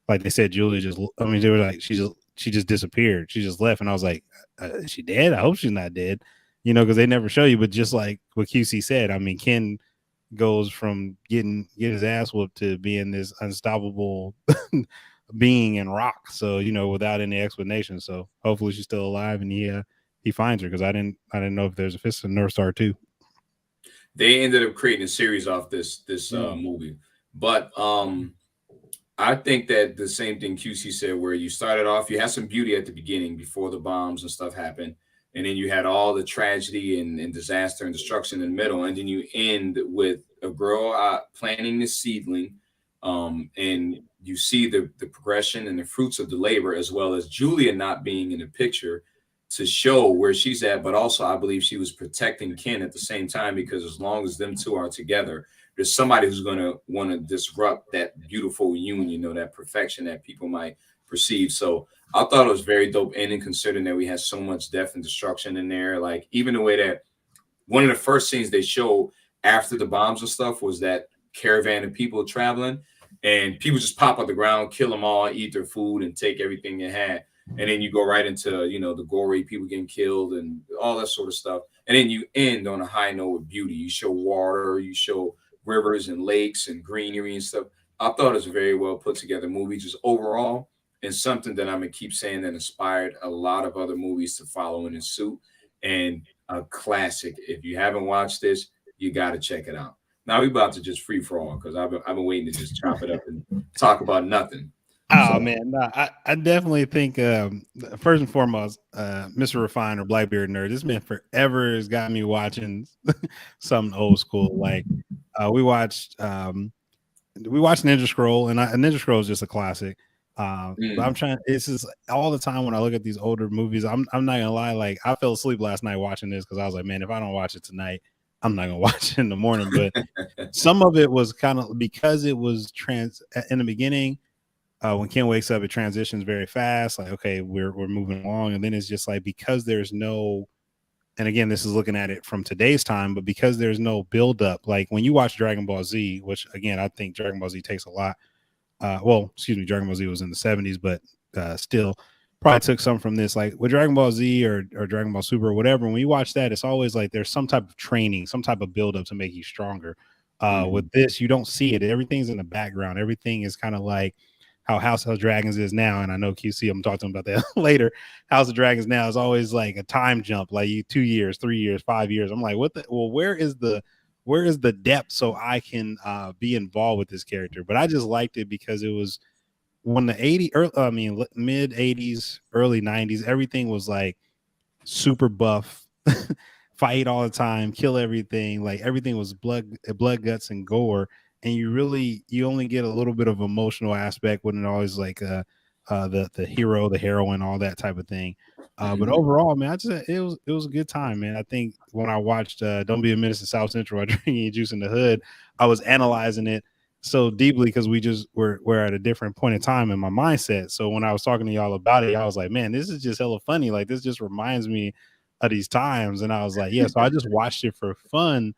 like they said, Julia just, I mean, they were like, she just disappeared. She just left. And I was like, is she dead? I hope she's not dead, because they never show you. But just like what QC said, I mean, Ken goes from getting his ass whooped to being this unstoppable being in rock, so without any explanation. So hopefully she's still alive and he finds her, because I didn't know if there's a Fist of the North Star too. They ended up creating a series off this movie, but I think that the same thing QC said, where you started off, you had some beauty at the beginning before the bombs and stuff happened, and then you had all the tragedy and disaster and destruction in the middle, and then you end with a girl planting the seedling, and you see the progression and the fruits of the labor, as well as Julia not being in the picture to show where she's at. But also, I believe she was protecting Ken at the same time, because as long as them two are together, there's somebody who's going to want to disrupt that beautiful union, that perfection that people might perceive. So I thought it was very dope ending, considering that we had so much death and destruction in there. Like even the way that one of the first scenes they showed after the bombs and stuff was that caravan of people traveling, and people just pop out the ground, kill them all, eat their food, and take everything they had. And then you go right into, the gory, people getting killed and all that sort of stuff. And then you end on a high note with beauty. You show water, you show rivers and lakes and greenery and stuff. I thought it was a very well put together movie, just overall, and something that I'm going to keep saying that inspired a lot of other movies to follow in its suit, and a classic. If you haven't watched this, you got to check it out. Now we're about to just free for all, because I've been waiting to just chop it up and talk about nothing. Oh man, no, I definitely think first and foremost, Mr. Refine or Blackbeard Nerd, this man forever has got me watching something old school. Like we watched Ninja Scroll, and Ninja Scroll is just a classic. But I'm trying. This is all the time when I look at these older movies. I'm not gonna lie. Like I fell asleep last night watching this because I was like, man, if I don't watch it tonight, I'm not gonna watch it in the morning. But some of it was kind of because it was in the beginning. when Ken wakes up, it transitions very fast. Like, okay, we're moving along, and then it's just like, because there's no, and again, this is looking at it from today's time, but because there's no build up, like when you watch Dragon Ball Z, which again, I think Dragon Ball Z takes a lot. Dragon Ball Z was in the 70s, but still probably took some from this. Like with Dragon Ball Z or Dragon Ball Super or whatever, when you watch that, it's always like there's some type of training, some type of build up to make you stronger. With this, you don't see it. Everything's in the background. Everything is kind of like how House of Dragons is now. And I know QC, I'm talking about that later. House of Dragons now is always like a time jump, like 2 years, 3 years, 5 years. I'm like, where is the depth so I can be involved with this character? But I just liked it because it was when the mid 80s, early 90s, everything was like super buff, fight all the time, kill everything. Like everything was blood, guts, and gore. And you only get a little bit of emotional aspect when it always like the hero, the heroine, all that type of thing. But overall, man, it was a good time, man. I think when I watched Don't Be a Menace to South Central while drinking juice in the hood, I was analyzing it so deeply because we're at a different point in time in my mindset. So when I was talking to y'all about it, I was like, man, this is just hella funny. Like this just reminds me of these times. And I was like, yeah. So I just watched it for fun.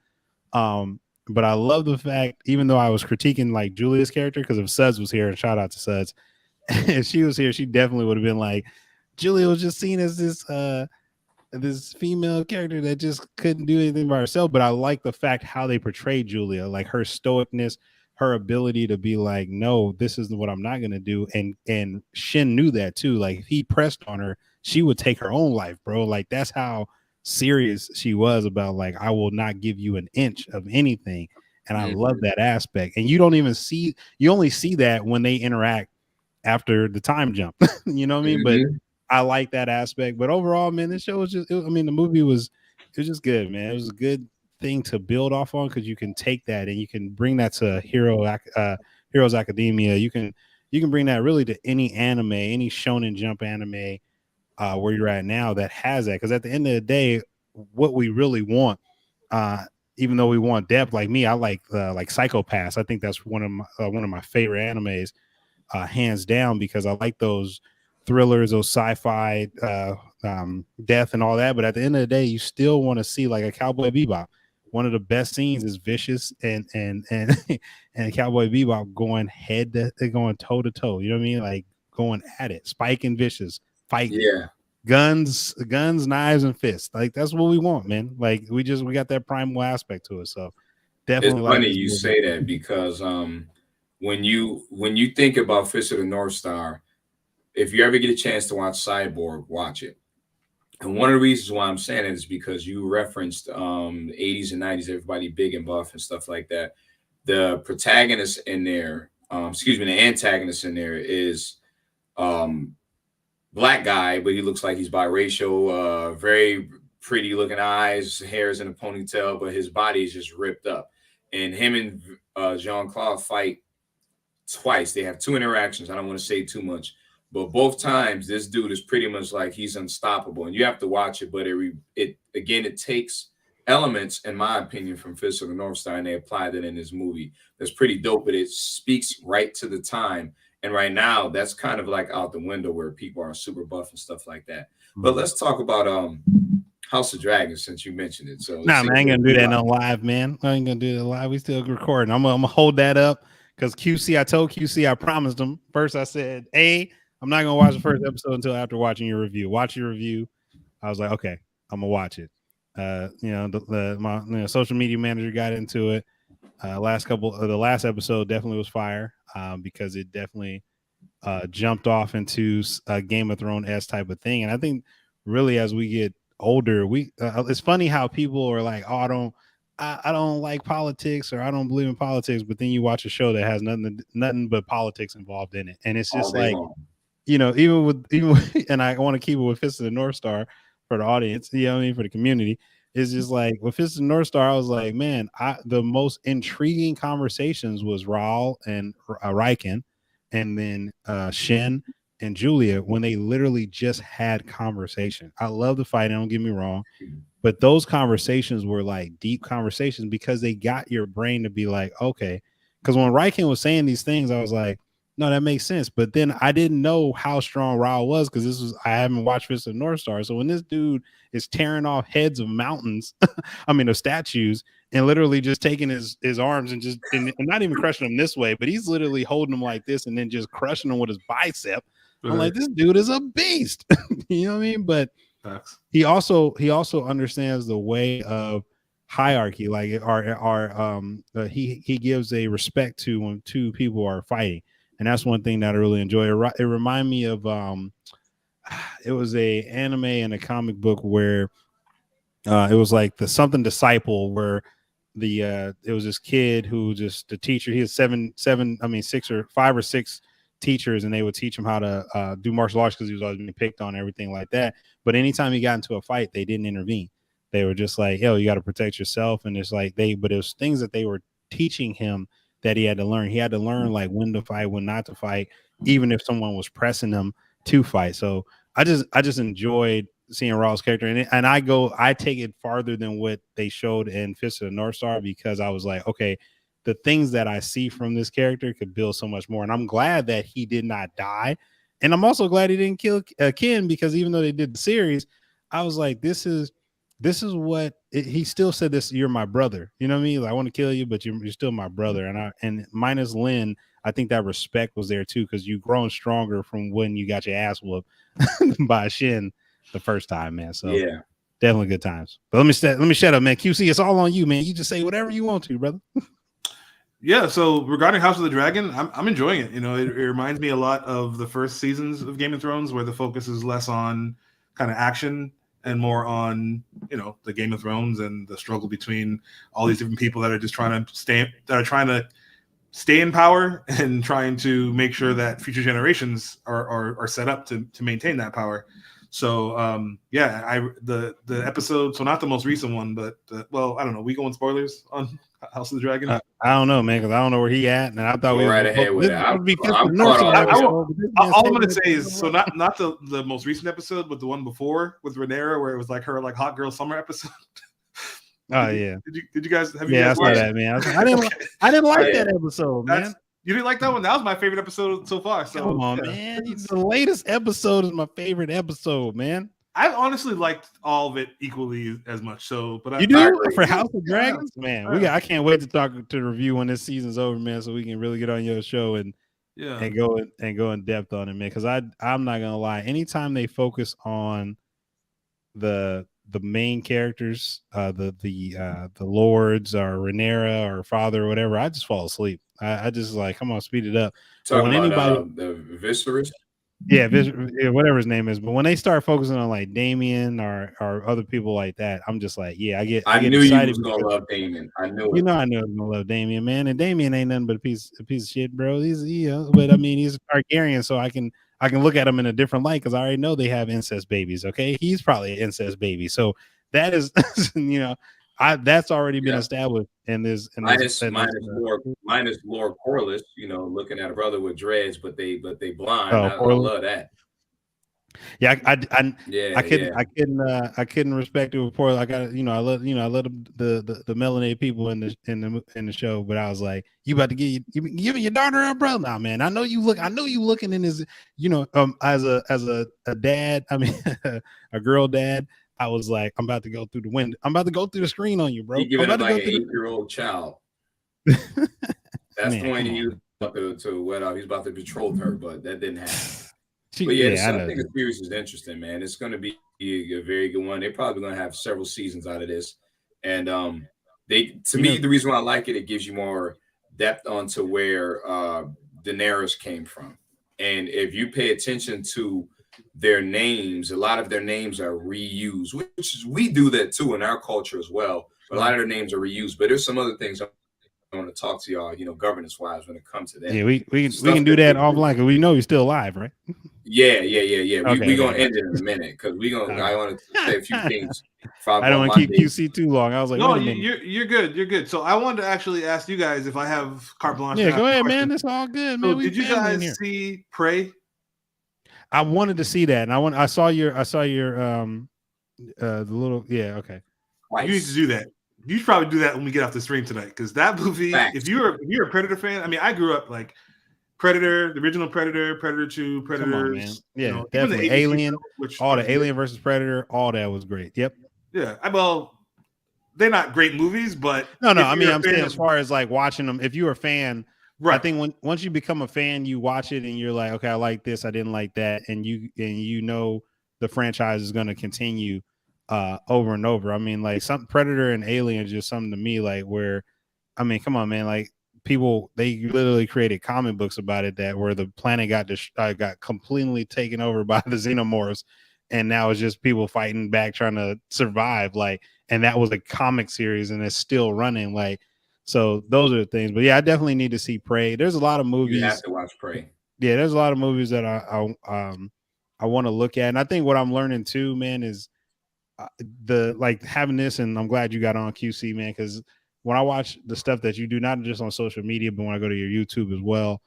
But I love the fact, even though I was critiquing like Julia's character, because if Suds was here, and shout out to Suds, if she was here, she definitely would have been like, Julia was just seen as this female character that just couldn't do anything by herself. But I like the fact how they portrayed Julia, like her stoicness, her ability to be like, no, this is what I'm not gonna do. And Shen knew that too. Like if he pressed on her, she would take her own life, bro. Like that's how serious she was about like, I will not give you an inch of anything. And I love that aspect. And you only see that when they interact after the time jump. You know what I mean? But I like that aspect. But overall, man, this show was the movie was just good, man. It was a good thing to build off on because you can take that and you can bring that to Heroes Academia. You can bring that really to any anime, any Shonen Jump anime where you're at now that has that. Because at the end of the day, what we really want, even though we want depth, like me, I like Psycho-Pass. I think that's one of my favorite animes, hands down, because I like those thrillers, those sci-fi, death and all that. But at the end of the day, you still want to see like a Cowboy Bebop. One of the best scenes is Vicious and Cowboy Bebop going toe to toe. You know what I mean? Like going at it, Spike and Vicious fighting. Yeah. Guns, knives, and fists. Like that's what we want, man. Like we got that primal aspect to it. So definitely. It's funny you say that because when you think about Fist of the North Star, if you ever get a chance to watch Cyborg, watch it. And one of the reasons why I'm saying it is because you referenced the 80s and 90s, everybody big and buff and stuff like that. The protagonist in there, the antagonist in there is black guy, but he looks like he's biracial, very pretty looking eyes, hair's in a ponytail, but his body is just ripped up. And him and Jean-Claude fight twice. They have 2 interactions. I don't want to say too much. But both times, this dude is pretty much like he's unstoppable, and you have to watch it. But it takes elements, in my opinion, from Fist of the North Star, and they applied it in this movie. That's pretty dope, but it speaks right to the time. And right now, that's kind of like out the window where people are super buff and stuff like that. But let's talk about House of Dragons since you mentioned it. So man, I ain't gonna do that no live, man. I ain't gonna do that live. We still recording. I'm gonna hold that up because I told QC, I promised him. First, I said, I'm not gonna watch the first episode until after watching your review. Watch your review. I was like, okay, I'm gonna watch it. My social media manager got into it. The last episode definitely was fire because it definitely jumped off into a Game of Thrones type of thing. And I think really as we get older, it's funny how people are like, oh, I don't like politics or I don't believe in politics, but then you watch a show that has nothing but politics involved in it, and it's just like. Even with, and I want to keep it with Fist of the North Star for the audience, you know what I mean, for the community. It's just like with Fist of the North Star, I was like, man, the most intriguing conversations was Raul and Riken, and then Shen and Julia when they literally just had conversation. I love the fight, don't get me wrong, but those conversations were like deep conversations because they got your brain to be like, okay. Because when Riken was saying these things, I was like, No, that makes sense. But then I didn't know how strong Raul was because I haven't watched Fist of the North Star. So when this dude is tearing off heads of mountains, of statues, and literally just taking his arms and just and not even crushing them this way, but he's literally holding them like this and then just crushing them with his bicep. I'm like, this dude is a beast. You know what I mean? But he also understands the way of hierarchy. Like he gives a respect to when two people are fighting. And that's one thing that I really enjoy. It reminded me of it was a anime and a comic book where it was like the something disciple where it was this kid who just the teacher. He had 5 or 6 teachers, and they would teach him how to do martial arts because he was always being picked on and everything like that. But anytime he got into a fight, they didn't intervene. They were just like, yo, you got to protect yourself. And it's like but it was things that they were teaching him that he had to learn. He had to learn like when to fight, when not to fight, even if someone was pressing him to fight. So I just enjoyed seeing Raul's character, and I take it farther than what they showed in Fist of the North Star because I was like, okay, the things that I see from this character could build so much more, and I'm glad that he did not die, and I'm also glad he didn't kill Ken because even though they did the series, I was like, this is what he still said. This, you're my brother. You know what I mean? Like, I want to kill you, but you're still my brother. And minus Lynn, I think that respect was there too because you've grown stronger from when you got your ass whooped by Shen the first time, man. So yeah, definitely good times. But let me shut up, man. QC, it's all on you, man. You just say whatever you want to, brother. Yeah. So regarding House of the Dragon, I'm enjoying it. It reminds me a lot of the first seasons of Game of Thrones, where the focus is less on kind of action and more on, the Game of Thrones and the struggle between all these different people that are just trying to stay in power and trying to make sure that future generations are set up to maintain that power. So the episode, so not the most recent one, but I don't know. We going spoilers on House of the Dragon? I don't know, man, because I don't know where he at, and I thought we were right ahead with it. All I'm gonna say is so not the most recent episode, but the one before with Rhaenyra, where it was like her like hot girl summer episode. Oh yeah. Did you guys have? Yeah, I saw that, man. I didn't like that episode, man. You didn't like that one? That was my favorite episode so far. So come on, man. The latest episode is my favorite episode, man. I honestly liked all of it equally as much. So, but you do for House of Dragons, man. I can't wait to talk to review when this season's over, man, so we can really get on your show and go in depth on it, man. Because I'm not gonna lie, anytime they focus on the main characters, the lords or Rhaenyra or father or whatever, I just fall asleep. I just like, come on, speed it up. Talking about the Viserys. Yeah, whatever his name is. But when they start focusing on like Damien or other people like that, I'm just like, yeah, I knew you was gonna love Damien. I knew it. I knew I was gonna love Damien, man. And Damien ain't nothing but a piece of shit, bro. But I mean, he's a Targaryen, so I can look at him in a different light because I already know they have incest babies. Okay, he's probably an incest baby, so that is, that's already been established in this. Minus Lord Corlys, looking at a brother with dreads, but they blind. I love that. Yeah, I couldn't respect it before. I got I love the melanated people in the show, but I was like, you about to give your daughter a brother? Nah, man. I know you looking in his as a dad. I mean, a girl dad. I was like, I'm about to go through the window. I'm about to go through the screen on you, bro. You giving it like an 8-year-old child. That's the one he was about to wet out. He's about to betroth her, but that didn't happen. But I think the series is interesting, man. It's going to be a very good one. They're probably going to have several seasons out of this. And the reason why I like it, it gives you more depth onto where Daenerys came from. And if you pay attention to their names, a lot of their names are reused, which we do that too in our culture as well. But a lot of their names are reused. But there's some other things I want to talk to y'all, governance wise when it comes to that. Yeah, we can do that offline because we know you're still alive, right? Yeah. Okay, we're gonna end it in a minute because I want to say a few things. I don't want to keep QC too long. I was like, no, you're good. You're good. So I wanted to actually ask you guys if I have carte blanche. Yeah, go ahead, man. It's all good, man. So did you guys see Prey? I wanted to see that, and I saw your the little okay. You need to do that. You should probably do that when we get off the stream tonight, because that movie. If you're a Predator fan, I mean, I grew up like Predator, the original Predator, Predator 2, Predators. Come on, man. Yeah, you know, definitely. even the Alien, show, all the Alien versus Predator, all that was great. Yep. Yeah, well, they're not great movies, but no. I mean, I'm saying as far as like watching them, if you're a fan, right. I think once you become a fan, you watch it and you're like, okay, I like this, I didn't like that, and you know the franchise is going to continue over and over. I mean, like some Predator and Alien is just something to me like where, I mean, come on, man, like people they literally created comic books about it that where the planet got completely taken over by the xenomorphs, and now it's just people fighting back trying to survive, like, and that was a comic series and it's still running, like, so those are the things. But yeah, I definitely need to see Prey. There's a lot of movies. You have to watch Prey. Yeah, there's a lot of movies that I want to look at, and I think what I'm learning too, man, is the like having this, and I'm glad you got on QC, man, because when I watch the stuff that you do, not just on social media, but when I go to your YouTube as well,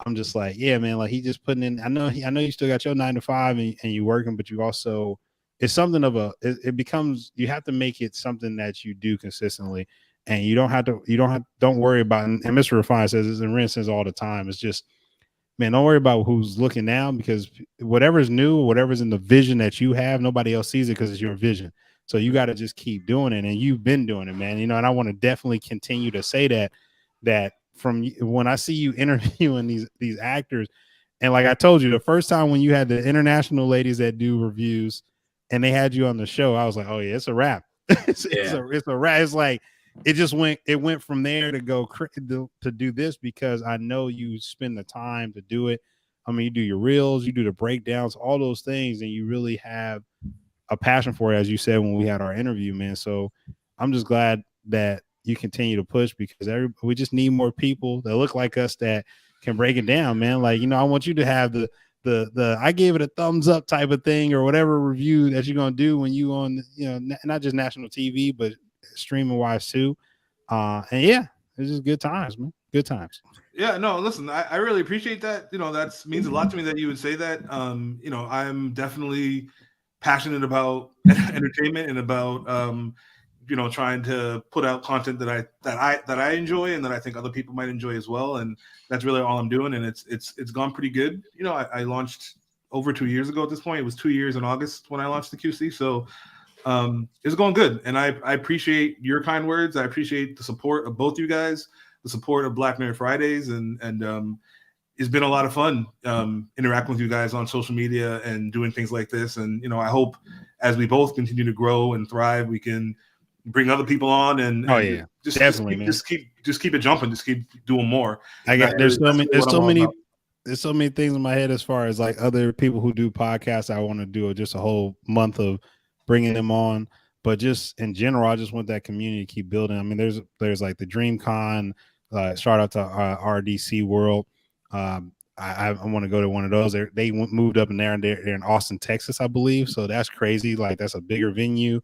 I'm just like, yeah, man, like he just putting in. I know you still got your 9 to 5 and you working, but you also it's something of it becomes you have to make it something that you do consistently, and don't worry about. And Mr. Refine says this, and Ren says all the time. It's just, man, don't worry about who's looking now, because whatever's new, whatever's in the vision that you have, nobody else sees it because it's your vision. So you got to just keep doing it, and you've been doing it, man. You know, and I want to definitely continue to say that from when I see you interviewing these actors, and like I told you, the first time when you had the international ladies that do reviews, and they had you on the show, I was like, oh yeah, it's a wrap. It's a wrap. It's like it went from there to go to do this, because I know you spend the time to do it. I mean, you do your reels, you do the breakdowns, all those things, and you really have a passion for it, as you said when we had our interview, man. So I'm just glad that you continue to push, because we just need more people that look like us that can break it down, man. Like, you know, I want you to have the I gave it a thumbs up type of thing, or whatever review that you're gonna do when you on, you know, not just national TV but streaming wise too. And yeah, it's just good times, man. Good times. Yeah, no, listen, I really appreciate that. You know, that means a lot to me that you would say that. You know, I'm definitely passionate about entertainment and about you know, trying to put out content that I enjoy and that I think other people might enjoy as well. And that's really all I'm doing. And it's gone pretty good. You know, I launched over 2 years ago at this point. It was 2 years in August when I launched the QC. So it's going good. And I appreciate your kind words. I appreciate the support of both you guys, the support of Black Nerd Fridays, and it's been a lot of fun interacting with you guys on social media and doing things like this. And, you know, I hope as we both continue to grow and thrive, we can bring other people on and just keep it jumping, just keep doing more. There's so many things in my head as far as like other people who do podcasts. I want to do just a whole month of bringing them on, but just in general, I just want that community to keep building. I mean, there's like the DreamCon, shout out to RDC World. I want to go to one of those. They moved up in there, and they're in Austin, Texas, I believe. So that's crazy. Like, that's a bigger venue.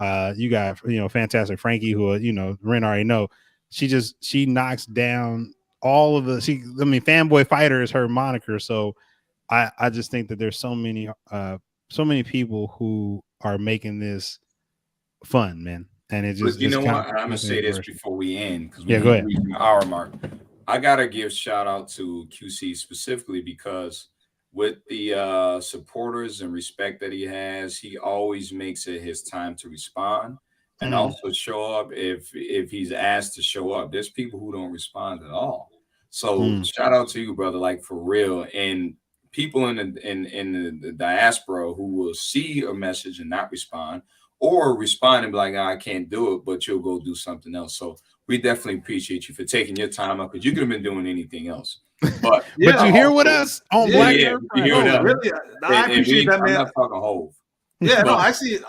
You got, you know, Fantastic Frankie, who, you know, Ren already know. She knocks down all of Fanboy Fighter is her moniker. So I just think that there's so many people who are making this fun, man. And it just, but you know what? I'm gonna say this before we end, because go ahead. Reaching the hour mark. I gotta give shout out to QC specifically, because with the supporters and respect that he has, he always makes it his time to respond and also show up if he's asked to show up. There's people who don't respond at all. So shout out to you, brother, like for real. And people in the diaspora who will see a message and not respond, or respond and be like, I can't do it, but you'll go do something else. So we definitely appreciate you for taking your time up, because you could have been doing anything else. But you here with us on Black Nerd Fridays. Really, I appreciate that, man. I'm not talking Hove. Yeah, no, I see it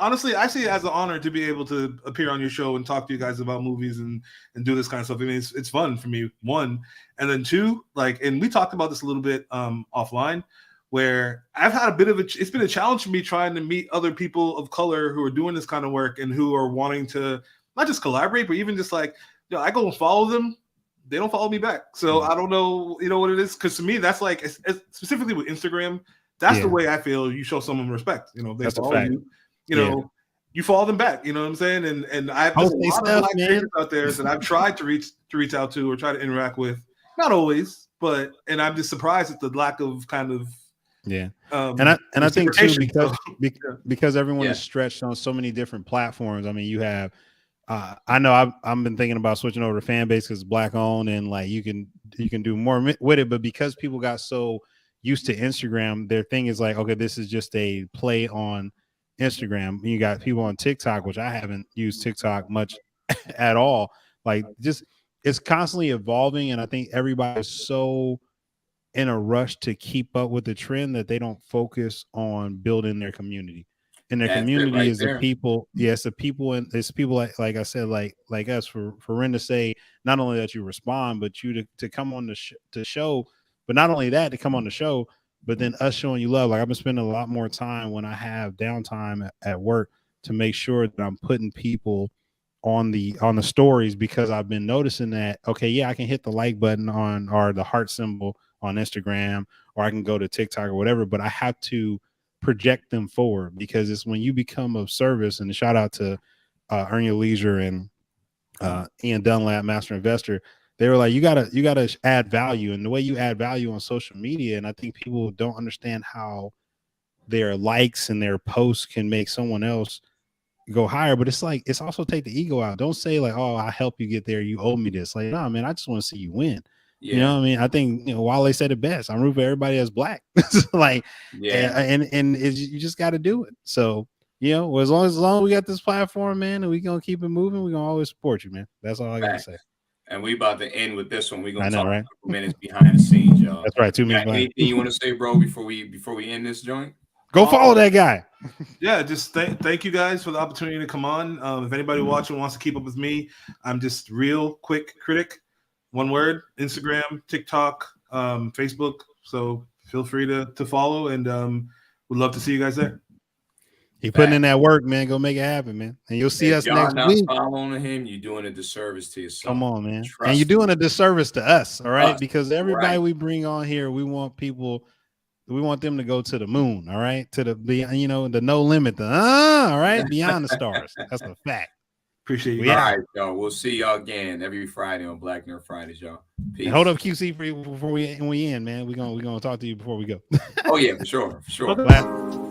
as an honor to be able to appear on your show and talk to you guys about movies and do this kind of stuff. I mean, it's fun for me, one, and then two, like, and we talked about this a little bit offline, where I've had it's been a challenge for me trying to meet other people of color who are doing this kind of work and who are wanting to not just collaborate, but even just like, you know, I go and follow them. They don't follow me back. So I don't know, you know what it is. Because to me, that's like, specifically with Instagram, that's the way I feel you show someone respect. You know, they follow you, you know, you follow them back. You know what I'm saying? And I've a lot of Black creators out there that I've tried to reach out to or try to interact with. Not always, and I'm just surprised at the lack of kind of and I think too because everyone is stretched on so many different platforms. I mean, you have I know I've been thinking about switching over to fan base because it's Black owned and like you can do more with it, but because people got so used to Instagram, their thing is like, okay, this is just a play on Instagram. You got people on TikTok, which I haven't used TikTok much at all. Like just it's constantly evolving, and I think everybody's so in a rush to keep up with the trend that they don't focus on building their community. And their community is the people. Yes, the people, and it's people like I said, like us. For Ren to say not only that you respond, but you to come on the show. But not only that, to come on the show, but then us showing you love. Like I've been spending a lot more time when I have downtime at work to make sure that I'm putting people on the stories, because I've been noticing that, okay, yeah, I can hit the like button or the heart symbol on Instagram, or I can go to TikTok or whatever, but I have to project them forward, because it's when you become of service. And a shout out to Earn Your Leisure and Ian Dunlap, Master Investor. They were like, you gotta add value, and the way you add value on social media, and I think people don't understand how their likes and their posts can make someone else go higher. But it's like, it's also take the ego out. Don't say like, oh, I help you get there, you owe me this. Like, no, man, I just want to see you win. Yeah. You know what I mean? I think, Wale said it best. I'm rooting for everybody that's Black. Like, and you just got to do it. So, as long as we got this platform, man, and we gonna keep it moving, we gonna always support you, man. That's all I gotta say. And we about to end with this one. We're gonna talk a couple minutes behind the scenes, y'all. That's right. 2 minutes. Anything you want to say, bro, before we end this joint? Go follow that guy. Yeah, just thank you guys for the opportunity to come on. If anybody watching wants to keep up with me, I'm just Therealquickcritic. One word: Instagram, TikTok, Facebook. So feel free to follow, and would love to see you guys there. He putting in that work, man. Go make it happen, man. And you'll see us next week. Following him, you're doing a disservice to yourself. Come on, man. And you're doing a disservice to us, all right? Because everybody we bring on here, we want them to go to the moon, all right? To the no limit, all right, beyond the stars. That's a fact. Appreciate you. All right, y'all. We'll see y'all again every Friday on Black Nerd Fridays, y'all. Peace. And hold up, QC, for you before we end, man. We're gonna talk to you before we go. Oh yeah, for sure. Okay.